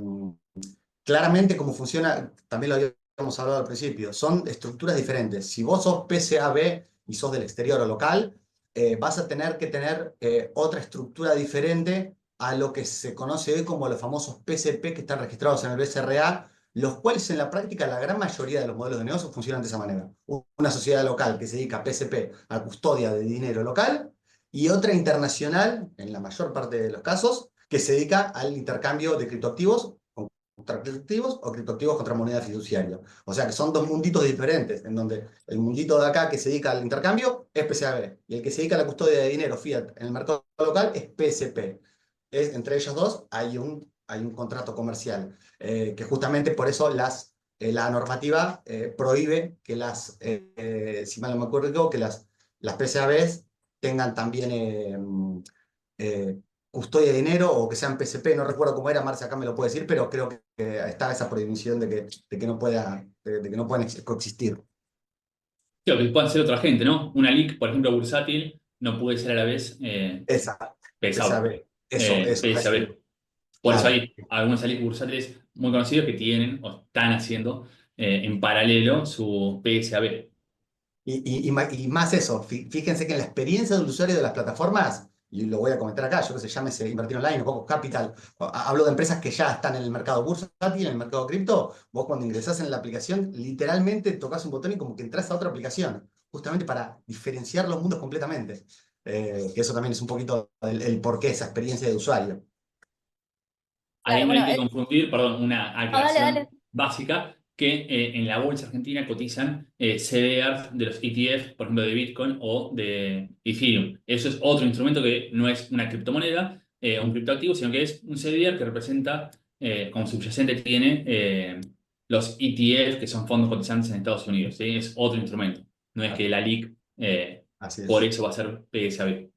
Claramente cómo funciona, también lo habíamos hablado al principio, son estructuras diferentes. Si vos sos PCAB y sos del exterior o local, vas a tener que tener otra estructura diferente a lo que se conoce hoy como los famosos PCP que están registrados en el BCRA, los cuales en la práctica la gran mayoría de los modelos de negocio funcionan de esa manera. Una sociedad local que se dedica a PCP, a custodia de dinero local, y otra internacional, en la mayor parte de los casos, que se dedica al intercambio de criptoactivos contra criptoactivos o criptoactivos contra moneda fiduciaria. O sea que son dos munditos diferentes, en donde el mundito de acá que se dedica al intercambio es PCAB, y el que se dedica a la custodia de dinero fiat en el mercado local es PSP. Entre ellos dos hay un contrato comercial, que justamente por eso la normativa prohíbe que si mal no me acuerdo, que las PCABs tengan también eh, custodia de dinero o que sean PCP, no recuerdo cómo era, Marcia acá me lo puede decir, pero creo que está esa prohibición de que no puedan coexistir.
Claro, que puedan ser otra gente, ¿no? Una LIC, por ejemplo, bursátil, no puede ser a la vez
Esa,
PSAB.
PCAB, eso,
PSAB. Por eso
claro.
hay algunos LIC bursátiles muy conocidos que tienen o están haciendo en paralelo su PSAB.
Y más eso, fíjense que en la experiencia del usuario de las plataformas, y lo voy a comentar acá, yo que sé, llámese Invertir Online o Coco Capital, hablo de empresas que ya están en el mercado bursátil, en el mercado cripto. Vos cuando ingresás en la aplicación, literalmente tocas un botón y como que entras a otra aplicación, justamente para diferenciar los mundos completamente. Que eso también es un poquito el porqué, esa experiencia de usuario.
Ahí
Claro,
no
bueno,
hay que confundir, perdón, una
no, dale,
aclaración
dale.
básica, que en la bolsa argentina cotizan CDRs de los ETF, por ejemplo, de Bitcoin o de Ethereum. Eso es otro instrumento que no es una criptomoneda, un criptoactivo, sino que es un CDR que representa, como subyacente tiene los ETF, que son fondos cotizantes en Estados Unidos, ¿sí? Es otro instrumento. No es que la LIC
Así
Por
es.
eso va a ser PSAB.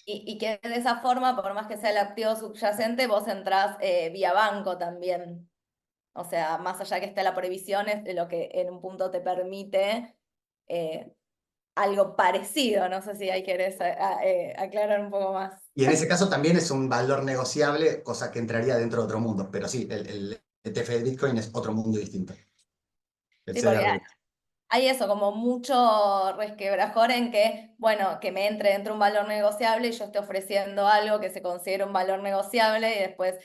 Y que de esa forma, por más que sea el activo subyacente, vos entrás vía banco también. O sea, más allá que esté la previsión, es de lo que en un punto te permite eh, algo parecido. No sé si ahí querés aclarar un poco más.
Y en ese caso también es un valor negociable, cosa que entraría dentro de otro mundo. Pero sí, el ETF de Bitcoin es otro mundo distinto. El
Sí, porque
CDR.
hay eso, como mucho resquebrajor en que, bueno, que me entre dentro de un valor negociable y yo esté ofreciendo algo que se considera un valor negociable y después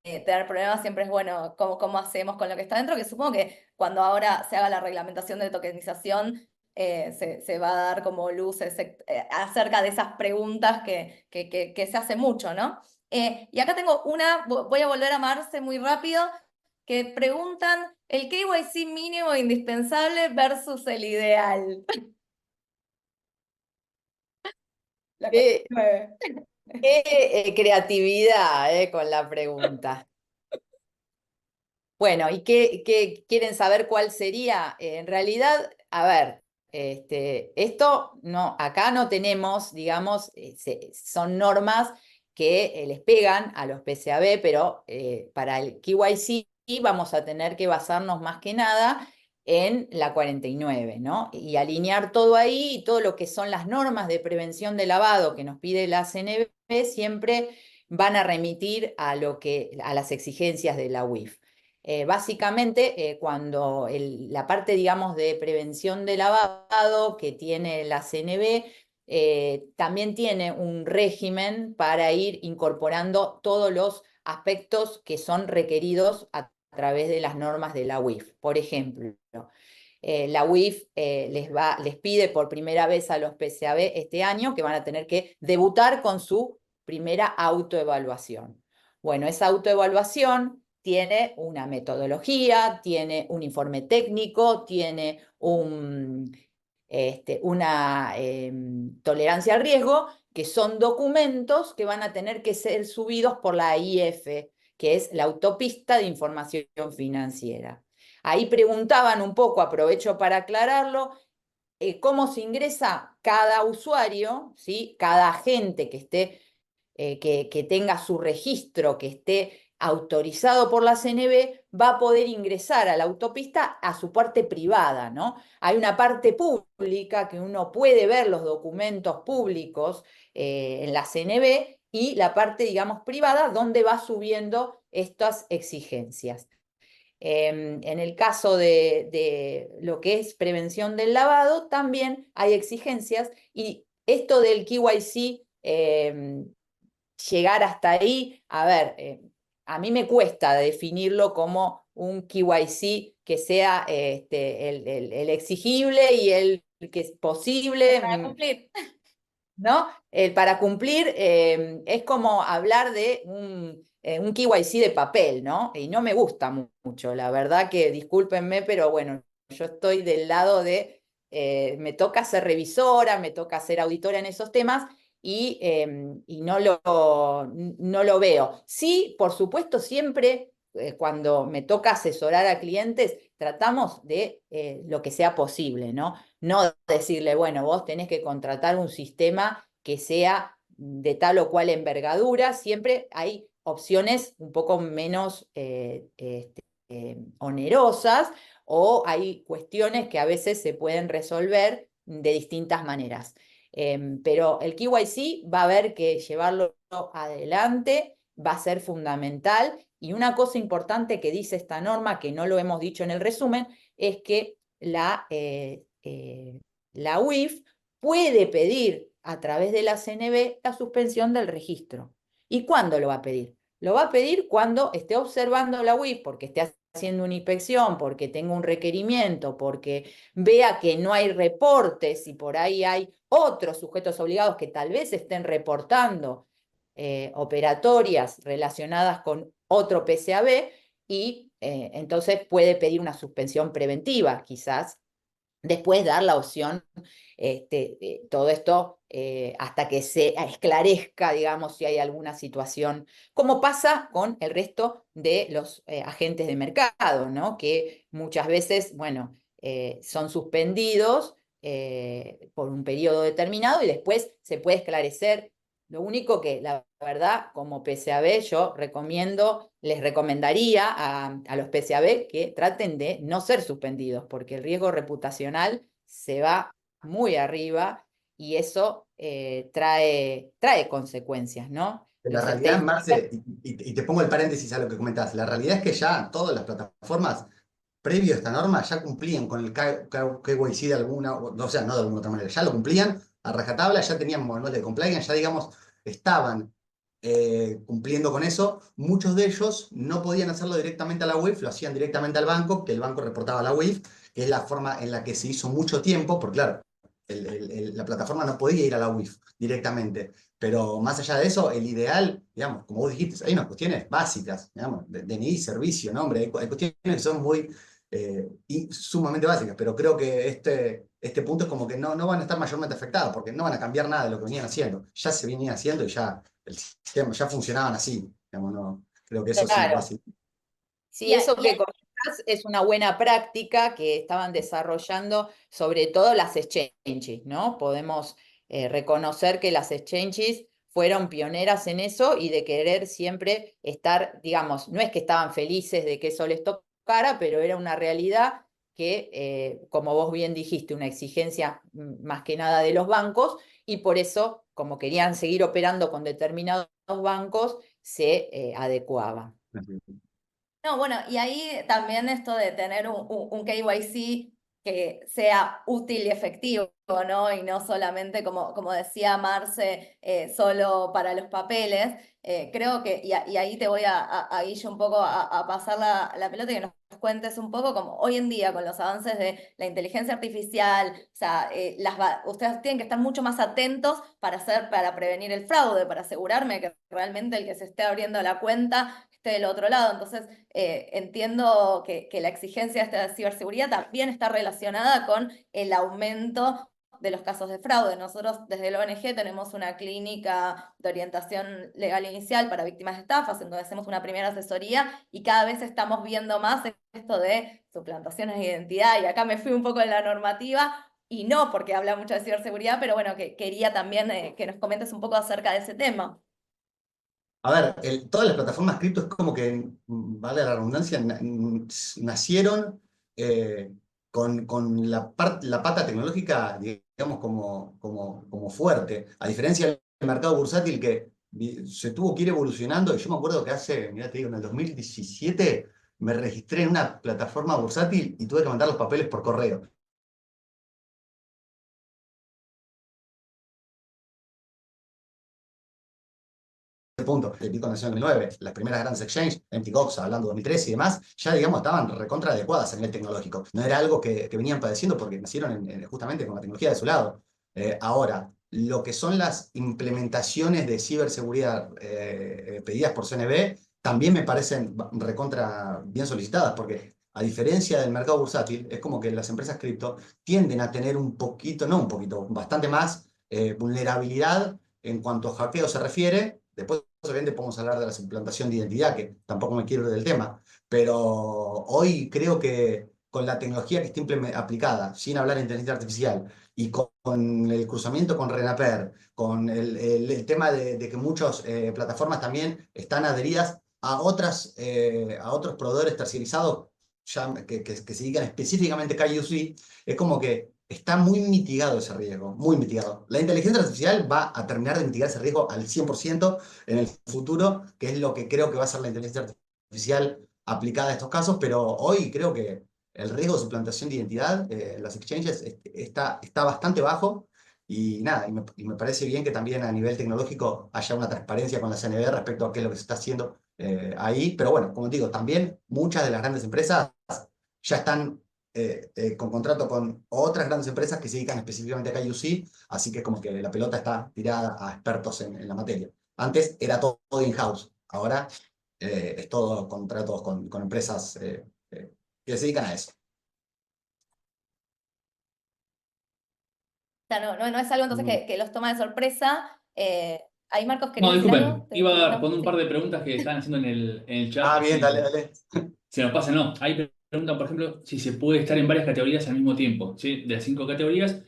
tener problemas siempre es, bueno, ¿cómo hacemos con lo que está dentro? Que supongo que cuando ahora se haga la reglamentación de tokenización se va a dar como luz acerca de esas preguntas que se hace mucho, ¿no? Y acá tengo voy a volver a Marce muy rápido, que preguntan el KYC mínimo e indispensable versus el ideal. La
Qué,
49.
qué creatividad con la pregunta. Bueno, ¿y qué quieren saber cuál sería? En realidad, a ver, esto no, acá no tenemos, digamos, son normas que les pegan a los PCAB, pero para el KYC vamos a tener que basarnos más que nada en la 49, ¿no? Y alinear todo ahí y todo lo que son las normas de prevención de lavado que nos pide la CNB siempre van a remitir a a las exigencias de la UIF. Básicamente, cuando la parte, digamos, de prevención de lavado que tiene la CNB, también tiene un régimen para ir incorporando todos los aspectos que son requeridos a través de las normas de la UIF. Por ejemplo, la UIF les pide por primera vez a los PCAB este año que van a tener que debutar con su primera autoevaluación. Bueno, esa autoevaluación tiene una metodología, tiene un informe técnico, tiene una tolerancia al riesgo, que son documentos que van a tener que ser subidos por la AIF, que es la Autopista de Información Financiera. Ahí preguntaban un poco, aprovecho para aclararlo, cómo se ingresa cada usuario, ¿sí? Cada agente que esté que tenga su registro, que esté autorizado por la CNB, va a poder ingresar a la autopista a su parte privada, ¿no? Hay una parte pública que uno puede ver los documentos públicos en la CNB y la parte, digamos, privada donde va subiendo estas exigencias. En el caso de lo que es prevención del lavado, también hay exigencias y esto del KYC llegar hasta ahí, a ver, a mí me cuesta definirlo como un KYC que sea el exigible y el que es posible,
Para cumplir.
¿no? Para cumplir es como hablar de un KYC de papel, ¿no? Y no me gusta mucho, la verdad que discúlpenme, pero bueno, yo estoy del lado de, me toca ser revisora, me toca ser auditora en esos temas y no lo veo. Sí, por supuesto, siempre cuando me toca asesorar a clientes, tratamos de lo que sea posible, ¿no? No decirle, bueno, vos tenés que contratar un sistema que sea de tal o cual envergadura, siempre hay opciones un poco menos onerosas o hay cuestiones que a veces se pueden resolver de distintas maneras. Pero el KYC va a haber que llevarlo adelante, va a ser fundamental. Y una cosa importante que dice esta norma, que no lo hemos dicho en el resumen, es que la UIF puede pedir a través de la CNB la suspensión del registro. ¿Y cuándo lo va a pedir? Lo va a pedir cuando esté observando la UIF, porque esté haciendo una inspección, porque tenga un requerimiento, porque vea que no hay reportes y por ahí hay otros sujetos obligados que tal vez estén reportando operatorias relacionadas con otro PCAB y entonces puede pedir una suspensión preventiva, quizás. Después dar la opción, todo esto hasta que se esclarezca, digamos, si hay alguna situación, como pasa con el resto de los agentes de mercado, ¿no? Que muchas veces, bueno, son suspendidos por un periodo determinado y después se puede esclarecer. Lo único que, la verdad, como PCAB, les recomendaría a los PCAB que traten de no ser suspendidos, porque el riesgo reputacional se va muy arriba y eso trae consecuencias, ¿no?
La
Los
realidad,
stakeholders.
Marce, y te pongo el paréntesis a lo que comentás, la realidad es que ya todas las plataformas, previo a esta norma, ya cumplían con el KYC de alguna, o sea, no de alguna otra manera, ya lo cumplían a rajatabla, ya tenían manual de compliance, ya digamos, estaban cumpliendo con eso. Muchos de ellos no podían hacerlo directamente a la UIF, lo hacían directamente al banco, que el banco reportaba a la UIF, que es la forma en la que se hizo mucho tiempo, porque claro, la plataforma no podía ir a la UIF directamente. Pero más allá de eso, el ideal, digamos, como vos dijiste, hay unas cuestiones básicas, digamos, DNI, servicio, nombre, hay cuestiones que son muy y sumamente básicas, pero creo que este punto es como que no van a estar mayormente afectados, porque no van a cambiar nada de lo que venían haciendo. Ya se venían haciendo y ya el sistema, ya funcionaban así, digamos, no, creo que eso sí,
Claro.
básico.
Sí, eso
Y
que comentás es una buena práctica que estaban desarrollando sobre todo las exchanges, ¿no? Podemos reconocer que las exchanges fueron pioneras en eso y de querer siempre estar, digamos, no es que estaban felices de que eso les tocara, pero era una realidad que, como vos bien dijiste, una exigencia más que nada de los bancos y por eso, como querían seguir operando con determinados bancos, se adecuaban.
no, bueno, y ahí también esto de tener un KYC que sea útil y efectivo, ¿no? Y no solamente, como decía Marce, solo para los papeles. Creo que, y ahí te voy a Guille un poco a pasar la pelota y que nos cuentes un poco como hoy en día con los avances de la inteligencia artificial, o sea, ustedes tienen que estar mucho más atentos para prevenir el fraude, para asegurarme que realmente el que se esté abriendo la cuenta esté del otro lado. Entonces, entiendo que la exigencia de esta ciberseguridad también está relacionada con el aumento de los casos de fraude. Nosotros desde el ONG tenemos una clínica de orientación legal inicial para víctimas de estafas, en donde hacemos una primera asesoría y cada vez estamos viendo más esto de suplantaciones de identidad. Y acá me fui un poco en la normativa y no porque habla mucho de ciberseguridad, pero bueno, que quería también que nos comentes un poco acerca de ese tema.
A ver, todas las plataformas cripto es como que, vale la redundancia, nacieron eh, con la pata tecnológica, digamos, como fuerte. A diferencia del mercado bursátil que se tuvo que ir evolucionando. Y yo me acuerdo que mira, te digo, en el 2017 me registré en una plataforma bursátil y tuve que mandar los papeles por correo. Punto. El Bitcoin nació en 2009, las primeras grandes exchanges, Mt. Gox, hablando de 2013 y demás, ya digamos estaban recontra adecuadas a nivel tecnológico. No era algo que venían padeciendo porque nacieron justamente con la tecnología de su lado. Ahora, lo que son las implementaciones de ciberseguridad pedidas por CNB también me parecen recontra bien solicitadas porque a diferencia del mercado bursátil, es como que las empresas cripto tienden a tener un poquito, no un poquito, bastante más vulnerabilidad en cuanto a hackeo se refiere. Después, obviamente, podemos hablar de la suplantación de identidad, que tampoco me quiero ir del tema, pero hoy creo que con la tecnología que está aplicada, sin hablar de inteligencia artificial, y con el cruzamiento con RENAPER, con el tema de que muchas plataformas también están adheridas a otros proveedores terciarizados ya, que se dedican específicamente a KYC, es como que está muy mitigado ese riesgo, muy mitigado. La inteligencia artificial va a terminar de mitigar ese riesgo al 100% en el futuro, que es lo que creo que va a ser la inteligencia artificial aplicada a estos casos, pero hoy creo que el riesgo de suplantación de identidad en las exchanges está bastante bajo y nada, y me parece bien que también a nivel tecnológico haya una transparencia con la CNB respecto a qué es lo que se está haciendo ahí, pero bueno, como digo, también muchas de las grandes empresas ya están con contrato con otras grandes empresas que se dedican específicamente a KYC, así que es como que la pelota está tirada a expertos en la materia. Antes era todo in-house, ahora es todo contratos con empresas que se dedican a eso.
O sea, no es algo entonces que los toma de sorpresa. Ahí, Marcos,
No,
¿querías decir
disculpen,
algo?
iba a
No,
responder un par
sí.
de preguntas que están haciendo en el chat.
Ah, bien, dale, dale.
Se nos pasa, no. Ahí preguntan, por ejemplo, si se puede estar en varias categorías al mismo tiempo, ¿sí? De las 5 categorías,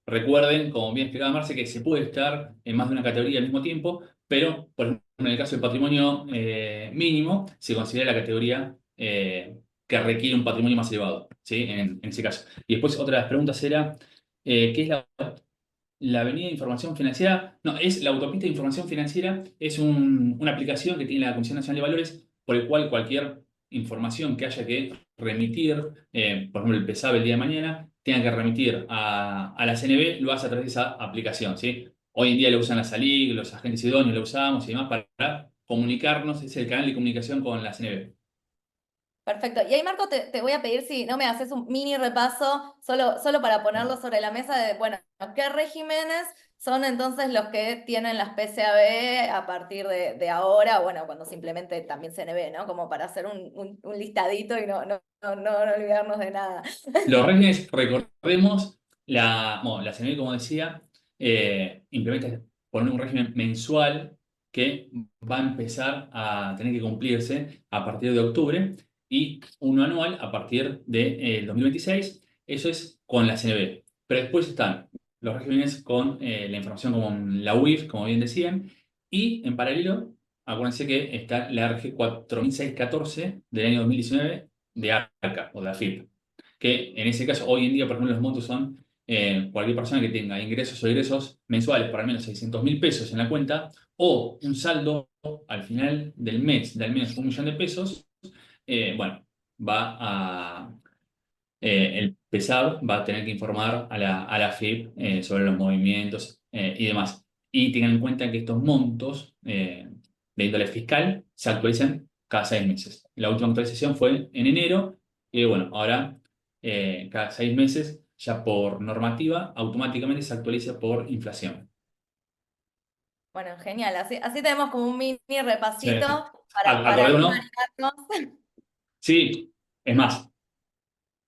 recuerden, como bien explicaba Marce, que se puede estar en más de una categoría al mismo tiempo, pero por ejemplo, en el caso del patrimonio mínimo, se considera la categoría que requiere un patrimonio más elevado, ¿sí? En ese caso. Y después otra de las preguntas era, ¿qué es la avenida de información financiera? No, es la autopista de información financiera, es una aplicación que tiene la Comisión Nacional de Valores, por el cual cualquier información que haya que remitir, por ejemplo, el PESAB el día de mañana, tenga que remitir a la CNB, lo hace a través de esa aplicación, ¿sí? Hoy en día lo usan la SALIC, los agentes idóneos lo usamos y demás para comunicarnos, es el canal de comunicación con la CNB.
Perfecto. Y ahí, Marco, te voy a pedir si no me haces un mini repaso, solo para ponerlo sobre la mesa de, bueno, ¿qué regímenes son entonces los que tienen las PCAB a partir de ahora? Bueno, cuando se implemente también CNB, ¿no? Como para hacer un listadito y no olvidarnos de nada.
Los regímenes, recordemos, bueno, la CNB, como decía, implementa poner un régimen mensual que va a empezar a tener que cumplirse a partir de octubre y uno anual a partir de 2026. Eso es con la CNB. Pero después están los regímenes con la información con la UIF, como bien decían, y en paralelo, acuérdense que está la RG 4614 del año 2019 de ARCA o de AFIP, que en ese caso, hoy en día, por ejemplo, los montos son cualquier persona que tenga ingresos o egresos mensuales por al menos 600.000 pesos en la cuenta o un saldo al final del mes de al menos 1 millón de pesos, bueno, va a, el PESAB va a tener que informar a la AFIP sobre los movimientos y demás. Y tengan en cuenta que estos montos de índole fiscal se actualizan cada 6 meses. La última actualización fue en enero y bueno, ahora cada 6 meses, ya por normativa, automáticamente se actualiza por inflación.
Bueno, genial. Así tenemos como un mini
Sí.
repasito para
¿Acordé
ahí
uno?
manejarnos.
Sí, es más,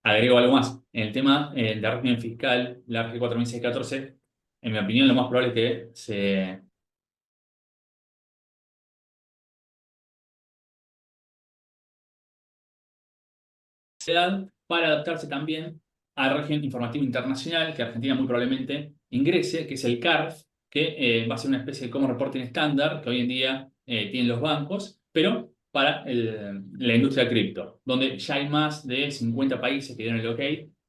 agrego algo más. En el tema de régimen fiscal, la RG 4614, en mi opinión, lo más probable es que para adaptarse también al régimen informativo internacional que Argentina muy probablemente ingrese, que es el CARF, que va a ser una especie de Common Reporting estándar que hoy en día tienen los bancos, pero para la industria cripto, donde ya hay más de 50 países que dieron el OK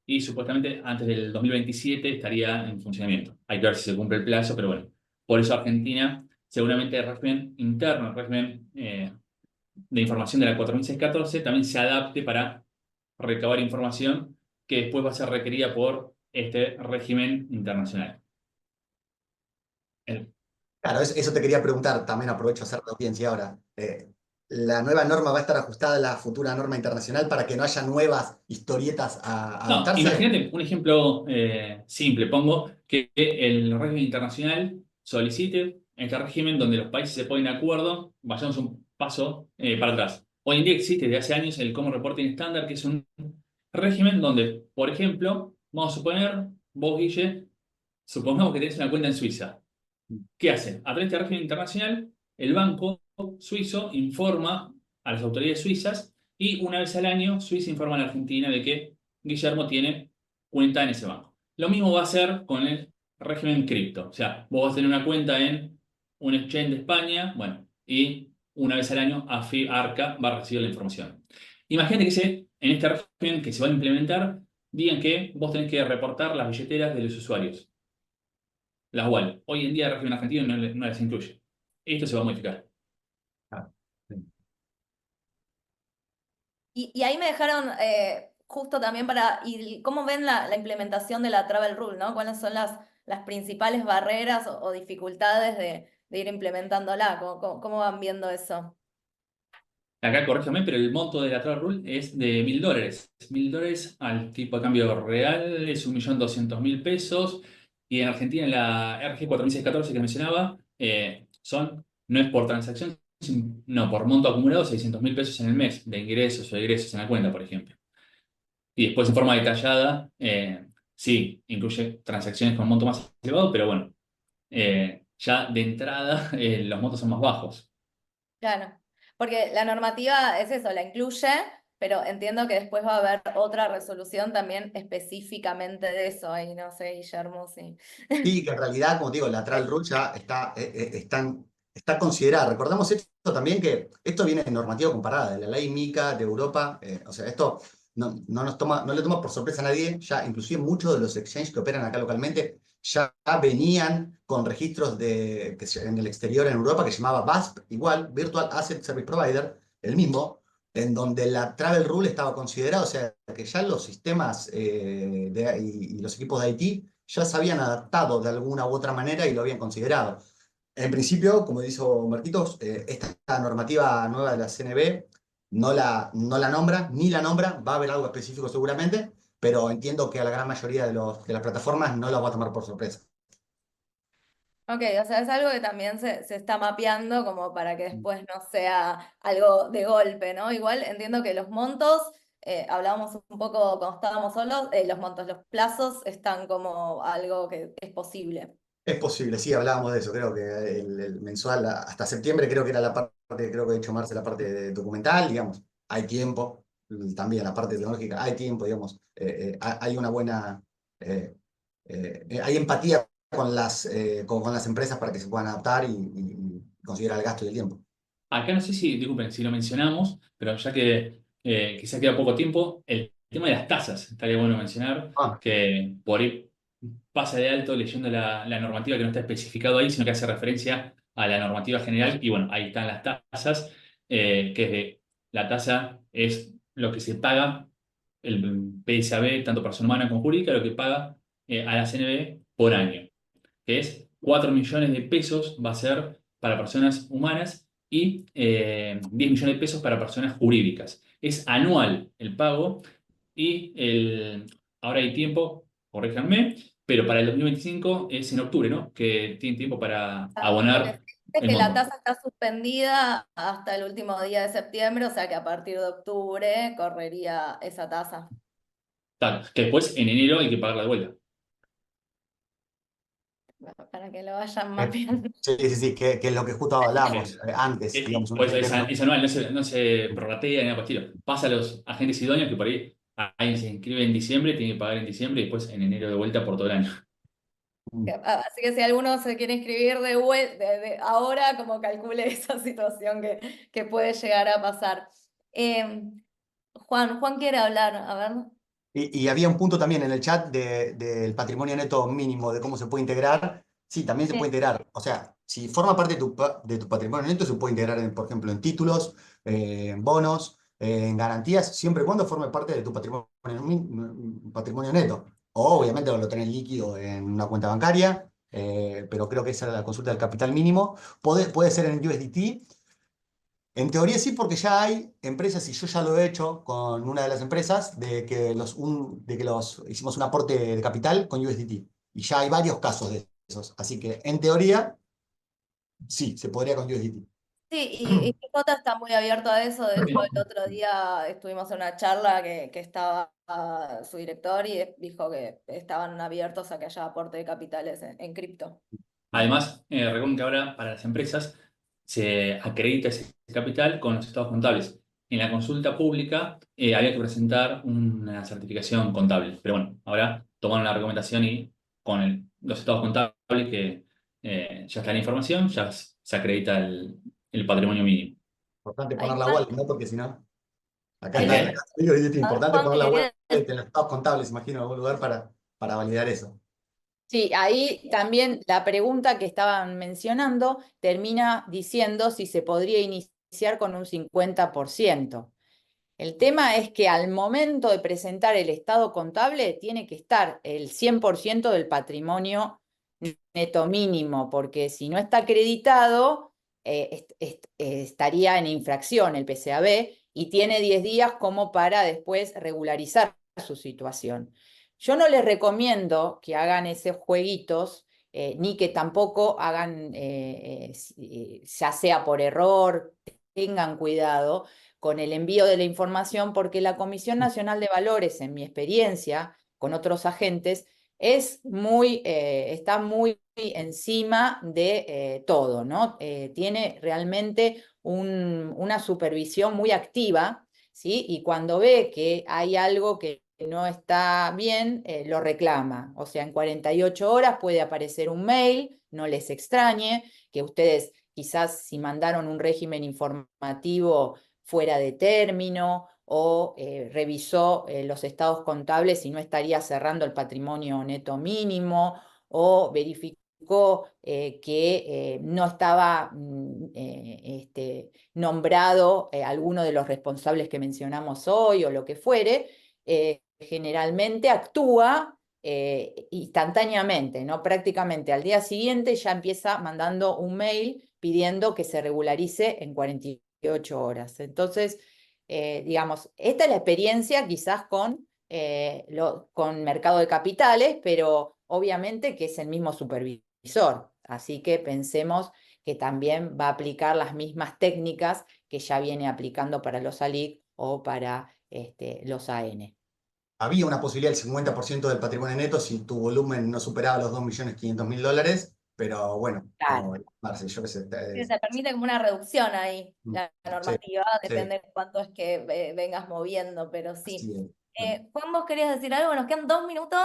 y supuestamente antes del 2027 estaría en funcionamiento. Hay que ver si se cumple el plazo, pero bueno, por eso Argentina seguramente el régimen interno, el régimen de información de la 4614 también se adapte para recabar información que después va a ser requerida por este régimen internacional. El-
Claro, eso te quería preguntar, también aprovecho a hacer la audiencia ahora. ¿La nueva norma va a estar ajustada a la futura norma internacional para que no haya nuevas historietas a
No,
adaptarse?
imagínate un ejemplo simple. Pongo que el régimen internacional solicite este régimen donde los países se ponen de acuerdo. Vayamos un paso para atrás. Hoy en día existe desde hace años el Common Reporting Standard, que es un régimen donde, por ejemplo, vamos a suponer, vos, Guille, supongamos que tenés una cuenta en Suiza. ¿Qué hace? A través de este régimen internacional, el banco suizo informa a las autoridades suizas y una vez al año Suiza informa a la Argentina de que Guillermo tiene cuenta en ese banco. Lo mismo va a hacer con el régimen cripto. O sea, vos vas a tener una cuenta en un exchange de España, bueno, y una vez al año ARCA va a recibir la información. Imagínate que en este régimen que se va a implementar, digan que vos tenés que reportar las billeteras de los usuarios. Las UAL. Hoy en día el régimen argentino no las incluye. Esto se va a modificar.
Ah, sí.
Y ahí me dejaron justo también y cómo ven la implementación de la Travel Rule, ¿no? ¿Cuáles son las principales barreras o dificultades de ir implementándola? ¿Cómo van viendo eso?
Acá corríjame, pero el monto de la Travel Rule es de $1.000. $1.000 al tipo de cambio real es 1.200.000 pesos. Y en Argentina, en la RG 4614 que mencionaba, no es por transacción, no, por monto acumulado, 600.000 pesos en el mes de ingresos o egresos en la cuenta, por ejemplo. Y después, en forma detallada, sí, incluye transacciones con monto más elevado, pero bueno, ya de entrada los montos son más bajos.
Claro, porque la normativa es eso, la incluye, pero entiendo que después va a haber otra resolución también específicamente de eso, ahí no sé, Guillermo, sí.
Sí, que en realidad, como te digo, la Lateral Rule ya está considerada. Recordemos esto también que esto viene de normativa comparada, de la ley MICA de Europa. O sea, esto no le toma por sorpresa a nadie. Ya inclusive muchos de los exchanges que operan acá localmente ya venían con registros en el exterior en Europa que se llamaba VASP, igual, Virtual Asset Service Provider, el mismo, en donde la Travel Rule estaba considerada, o sea, que ya los sistemas y los equipos de IT ya se habían adaptado de alguna u otra manera y lo habían considerado. En principio, como dice Marquitos, esta normativa nueva de la CNB no la nombra, ni la nombra, va a haber algo específico seguramente, pero entiendo que a la gran mayoría de las plataformas no las va a tomar por sorpresa.
Ok, o sea, es algo que también se está mapeando como para que después no sea algo de golpe, ¿no? Igual entiendo que los montos, hablábamos un poco cuando estábamos solos, los montos, los plazos están como algo que es posible.
Es posible, sí, hablábamos de eso, creo que el mensual hasta septiembre creo que era la parte, creo que ha hecho Marce la parte documental, digamos, hay tiempo, también la parte tecnológica, hay tiempo, digamos, hay una buena, hay empatía con las empresas para que se puedan adaptar y considerar el gasto y el tiempo.
Acá no sé si, disculpen, si lo mencionamos, pero ya que quizá queda poco tiempo, el tema de las tasas, estaría bueno mencionar
Ah,
que por ahí pasa de alto leyendo la normativa que no está especificado ahí, sino que hace referencia a la normativa general, y bueno, ahí están las tasas, que es la tasa es lo que se paga el PSAB, tanto persona humana como jurídica, lo que paga a la CNB por año, que es 4 millones de pesos va a ser para personas humanas y 10 millones de pesos para personas jurídicas. Es anual el pago y ahora hay tiempo, corríjanme, pero para el 2025 es en octubre, ¿no? Que tienen tiempo para
Lo que
abonar
sí es
el
que la
monto.
tasa está suspendida hasta el último día de septiembre, o sea que a partir de octubre correría esa tasa.
Tal, que después en enero hay que pagarla de vuelta.
Para que lo vayan
eh,
mapeando.
sí, sí, sí, que es lo que justo hablábamos antes, digamos, un
Pues
ejemplo.
es anual, no se prorratea ni nada por el estilo. Pasa a los agentes idóneos que por ahí alguien se inscribe en diciembre, tiene que pagar en diciembre y después en enero de vuelta por todo el año.
Así que si alguno se quiere inscribir de ahora, como calcule esa situación que puede llegar a pasar. Juan quiere hablar, a ver.
Y había un punto también en el chat del patrimonio neto mínimo, de cómo se puede integrar. Sí, también se puede integrar. O sea, si forma parte de tu patrimonio neto, se puede integrar, por ejemplo, en títulos, en bonos, en garantías, siempre y cuando forme parte de tu patrimonio neto. O obviamente lo tenés líquido en una cuenta bancaria, pero creo que esa es la consulta del capital mínimo. Puede ser en USDT. En teoría sí, porque ya hay empresas, y yo ya lo he hecho con una de las empresas, de que los hicimos un aporte de capital con USDT. Y ya hay varios casos de esos. Así que en teoría, sí, se podría con USDT.
Sí, y PJ está muy abierto a eso. De hecho, el otro día estuvimos en una charla que estaba su director y dijo que estaban abiertos a que haya aporte de capitales en cripto.
Además, recuerden que ahora para las empresas se acredita ese capital con los estados contables. En la consulta pública había que presentar una certificación contable, pero bueno, ahora tomaron la recomendación y con los estados contables que ya está la información, ya se acredita el patrimonio mínimo.
Importante
Ahí
poner la
Juan,
wallet, ¿no? Porque si no, acá
¿El
está
qué?
USDT. Importante
Juan
poner
que
la
quería.
wallet en los estados contables, imagino, en algún lugar para validar eso.
Sí, ahí también la pregunta que estaban mencionando termina diciendo si se podría iniciar con un 50%. El tema es que al momento de presentar el estado contable tiene que estar el 100% del patrimonio neto mínimo, porque si no está acreditado, estaría en infracción el PCAB y tiene 10 días como para después regularizar su situación. Yo no les recomiendo que hagan esos jueguitos, ni que tampoco hagan, ya sea por error, tengan cuidado con el envío de la información, porque la Comisión Nacional de Valores, en mi experiencia con otros agentes, está muy encima de todo, ¿no? Tiene realmente una supervisión muy activa. ¿sí? Y cuando ve que hay algo que no está bien, lo reclama. O sea, en 48 horas puede aparecer un mail, no les extrañe, que ustedes quizás si mandaron un régimen informativo fuera de término o revisó los estados contables y no estaría cerrando el patrimonio neto mínimo o verificó que no estaba nombrado alguno de los responsables que mencionamos hoy o lo que fuere, generalmente actúa instantáneamente, ¿no? Prácticamente al día siguiente ya empieza mandando un mail pidiendo que se regularice en 48 horas. Entonces, digamos, esta es la experiencia quizás con mercado de capitales, pero obviamente que es el mismo supervisor. Así que pensemos que también va a aplicar las mismas técnicas que ya viene aplicando para los ALIC o para los AN.
Había una posibilidad del 50% del patrimonio neto si tu volumen no superaba los $2.500.000, pero bueno, como
Claro.
Marce, yo qué sé.
Sí, te permite como una reducción ahí, la
Sí,
normativa,
sí,
depende de cuánto es que vengas moviendo, pero sí.
así es.
Juan, ¿vos querías decir algo? Nos quedan 2 minutos.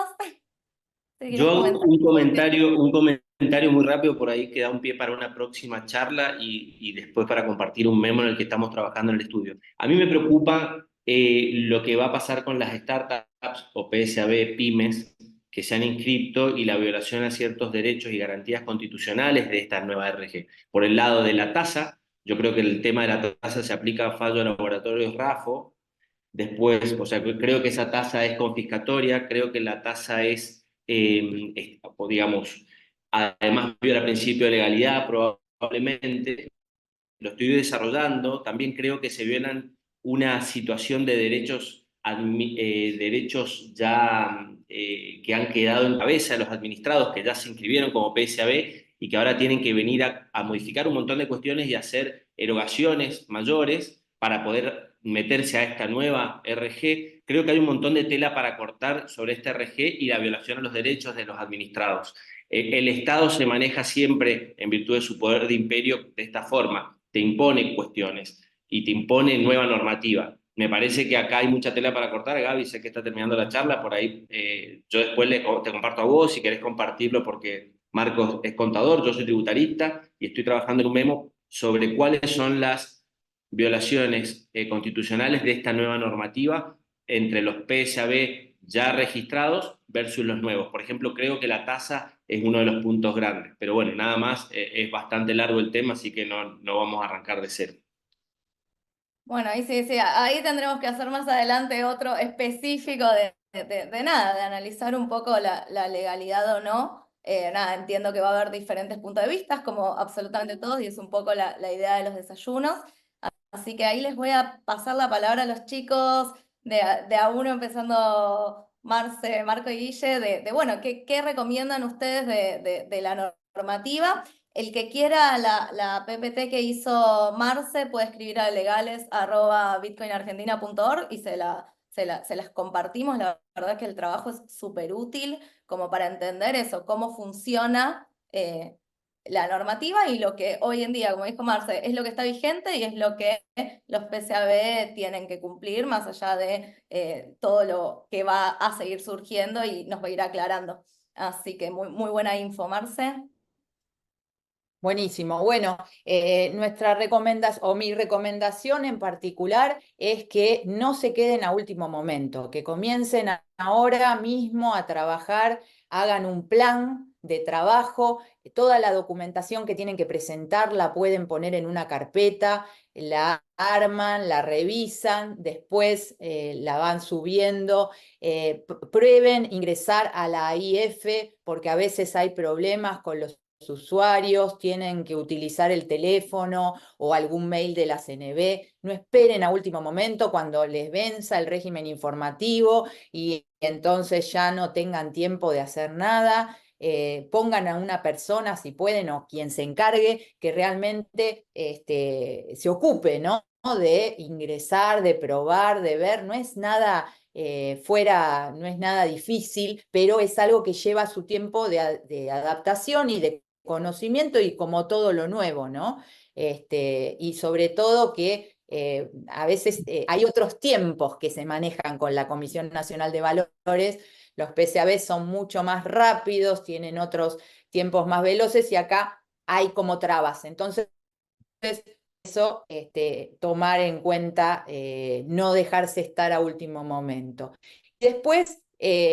Si
Yo
querés
hago
comentar.
un comentario muy rápido por ahí que da un pie para una próxima charla y después para compartir un memo en el que estamos trabajando en el estudio. A mí me preocupa lo que va a pasar con las startups o PSAB, pymes, que se han inscrito y la violación a ciertos derechos y garantías constitucionales de esta nueva RG. Por el lado de la tasa, yo creo que el tema de la tasa se aplica a fallo de laboratorios RAFO. Después, o sea, creo que esa tasa es confiscatoria, creo que la tasa o digamos, además viola el principio de legalidad, probablemente, lo estoy desarrollando, también creo que se violan una situación de derechos ya que han quedado en cabeza de los administrados que ya se inscribieron como PSAB y que ahora tienen que venir a modificar un montón de cuestiones y hacer erogaciones mayores para poder meterse a esta nueva RG. Creo que hay un montón de tela para cortar sobre esta RG y la violación a los derechos de los administrados. El Estado se maneja siempre en virtud de su poder de imperio de esta forma, te impone cuestiones y te impone nueva normativa. Me parece que acá hay mucha tela para cortar, Gaby, sé que está terminando la charla, por ahí yo después te comparto a vos si querés compartirlo porque Marcos es contador, yo soy tributarista y estoy trabajando en un memo sobre cuáles son las violaciones constitucionales de esta nueva normativa entre los PSAB ya registrados versus los nuevos. Por ejemplo, creo que la tasa es uno de los puntos grandes, pero bueno, nada más, es bastante largo el tema, así que no vamos a arrancar de cero.
Bueno, ahí sí, sí, ahí tendremos que hacer más adelante otro específico de nada, de analizar un poco la legalidad o no. Nada, entiendo que va a haber diferentes puntos de vista, como absolutamente todos, y es un poco la idea de los desayunos. Así que ahí les voy a pasar la palabra a los chicos, de a uno empezando Marce, Marco y Guille, bueno, ¿qué recomiendan ustedes de la normativa? El que quiera la PPT que hizo Marce puede escribir a legales@bitcoinargentina.org y se las compartimos. La verdad es que el trabajo es súper útil como para entender eso, cómo funciona la normativa y lo que hoy en día, como dijo Marce, es lo que está vigente y es lo que los PSAB tienen que cumplir, más allá de todo lo que va a seguir surgiendo y nos va a ir aclarando. Así que muy buena info, Marce.
Buenísimo. Bueno, nuestra recomendación, o mi recomendación en particular, es que no se queden a último momento, que comiencen ahora mismo a trabajar, hagan un plan de trabajo, toda la documentación que tienen que presentar la pueden poner en una carpeta, la arman, la revisan, después la van subiendo, prueben ingresar a la AIF porque a veces hay problemas con los usuarios, tienen que utilizar el teléfono o algún mail de la CNB. No esperen a último momento cuando les venza el régimen informativo y entonces ya no tengan tiempo de hacer nada. Pongan a una persona, si pueden, o quien se encargue, que realmente se ocupe, ¿no? De ingresar, de probar, de ver. No es nada no es nada difícil, pero es algo que lleva su tiempo de adaptación y de conocimiento y como todo lo nuevo, ¿no? Y sobre todo que a veces hay otros tiempos que se manejan con la Comisión Nacional de Valores. Los PSAB son mucho más rápidos, tienen otros tiempos más veloces y acá hay como trabas. Entonces, eso, tomar en cuenta, no dejarse estar a último momento. Después,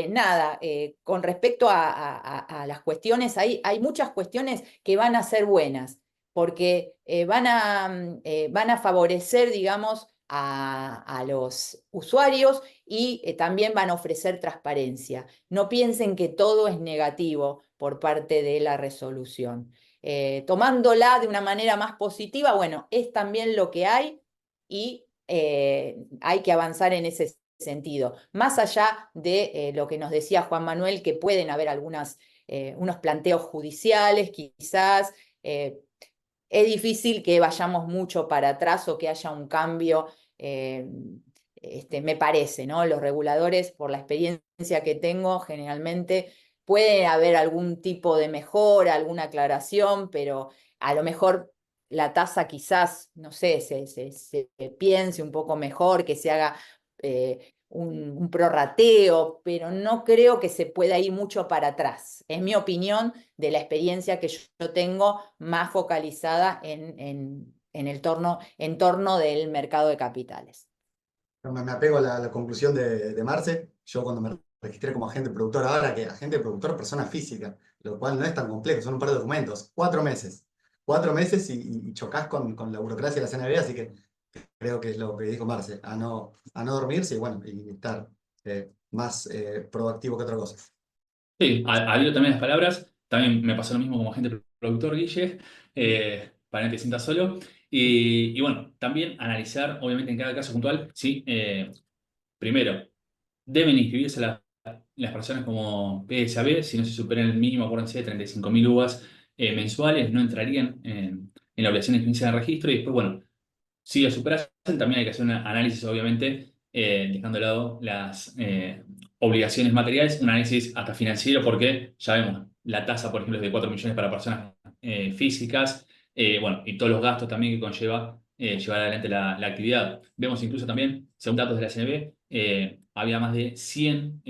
nada, con respecto a las cuestiones, hay muchas cuestiones que van a ser buenas, porque van a favorecer, digamos, a los usuarios y también van a ofrecer transparencia. No piensen que todo es negativo por parte de la resolución. Tomándola de una manera más positiva, bueno, es también lo que hay y hay que avanzar en ese sentido. Más allá de lo que nos decía Juan Manuel, que pueden haber unos planteos judiciales, quizás. Es difícil que vayamos mucho para atrás o que haya un cambio, me parece, ¿no? Los reguladores, por la experiencia que tengo, generalmente puede haber algún tipo de mejora, alguna aclaración, pero a lo mejor la tasa quizás, no sé, se piense un poco mejor, que se haga un prorrateo, pero no creo que se pueda ir mucho para atrás. Es mi opinión de la experiencia que yo tengo más focalizada en el entorno del mercado de capitales.
Me apego a la conclusión de Marce. Yo cuando me registré como agente productor ahora, que agente productor persona física, lo cual no es tan complejo, son un par de documentos, 4 meses. 4 meses y chocas con la burocracia de la CNB, así que creo que es lo que dijo Marce, a no dormirse y bueno, y estar más proactivo que otra cosa.
Sí, adhiero también las palabras. También me pasó lo mismo como agente productor, Guille, para que no te sientas solo. Y bueno, también analizar, obviamente, en cada caso puntual, sí, primero, deben inscribirse las personas como PSAB, si no se superan el mínimo, acuérdense, de 35.000 uvas mensuales, no entrarían en la obligación de inscribirse en el registro. Y después, bueno, si lo superan, también hay que hacer un análisis, obviamente, dejando de lado las obligaciones materiales, un análisis hasta financiero, porque ya vemos, la tasa, por ejemplo, es de 4 millones para personas físicas, bueno, y todos los gastos también que conlleva llevar adelante la actividad. Vemos incluso también, según datos de la CNB, había más de 100,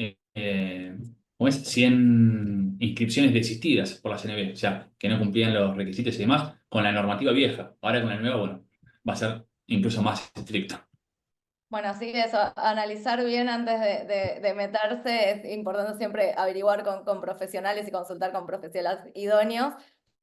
¿cómo es? 100 inscripciones desistidas por la CNB, o sea, que no cumplían los requisitos y demás con la normativa vieja. Ahora con la nueva, bueno, va a ser incluso más estricto.
Bueno, así que eso, analizar bien antes de meterse, es importante siempre averiguar con profesionales y consultar con profesionales idóneos,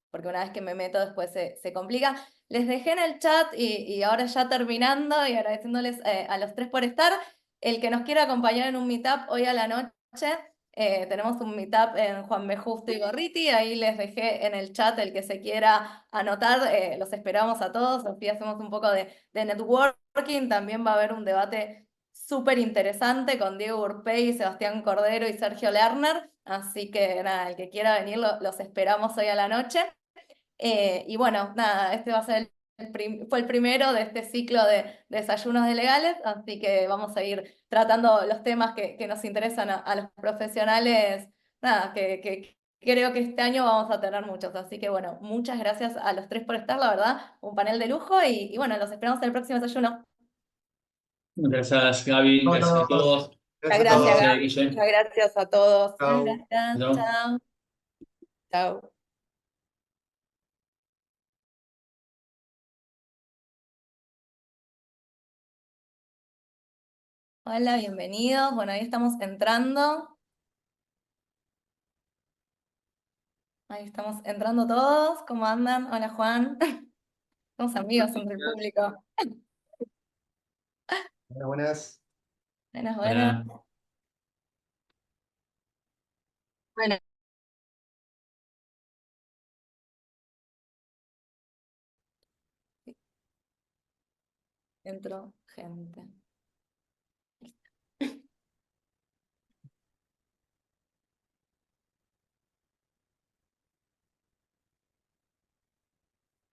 porque una vez que me meto después se complica. Les dejé en el chat y ahora ya terminando y agradeciéndoles a los tres por estar. El que nos quiera acompañar en un meetup hoy a la noche, tenemos un meetup en Juan B. Justo y Gorriti, ahí les dejé en el chat el que se quiera anotar, los esperamos a todos, así hacemos un poco de networking, también va a haber un debate súper interesante con Diego Urpey, Sebastián Cordero y Sergio Lerner, así que nada, el que quiera venir los esperamos hoy a la noche. Y bueno, nada, este va a ser fue el primero de este ciclo de desayunos de legales, así que vamos a ir tratando los temas que nos interesan a los profesionales, nada, que creo que este año vamos a tener muchos, así que bueno, muchas gracias a los tres por estar, la verdad, un panel de lujo y bueno, los esperamos en el próximo desayuno.
Gracias, Gaby.
Chao a
Gracias a
todos.
todos.
Muchas
Gracias a
gracias,
todos.
Gaby.
Guille.
Muchas gracias a todos.
Chao.
Gracias,
Chao.
chao.
Chao.
Hola, bienvenidos. Bueno, ahí estamos entrando. Ahí estamos entrando todos. ¿Cómo andan? Hola, Juan. Somos amigos entre el público.
Buenas, buenas.
Buenas, buenas.
Hola.
Bueno, entró gente.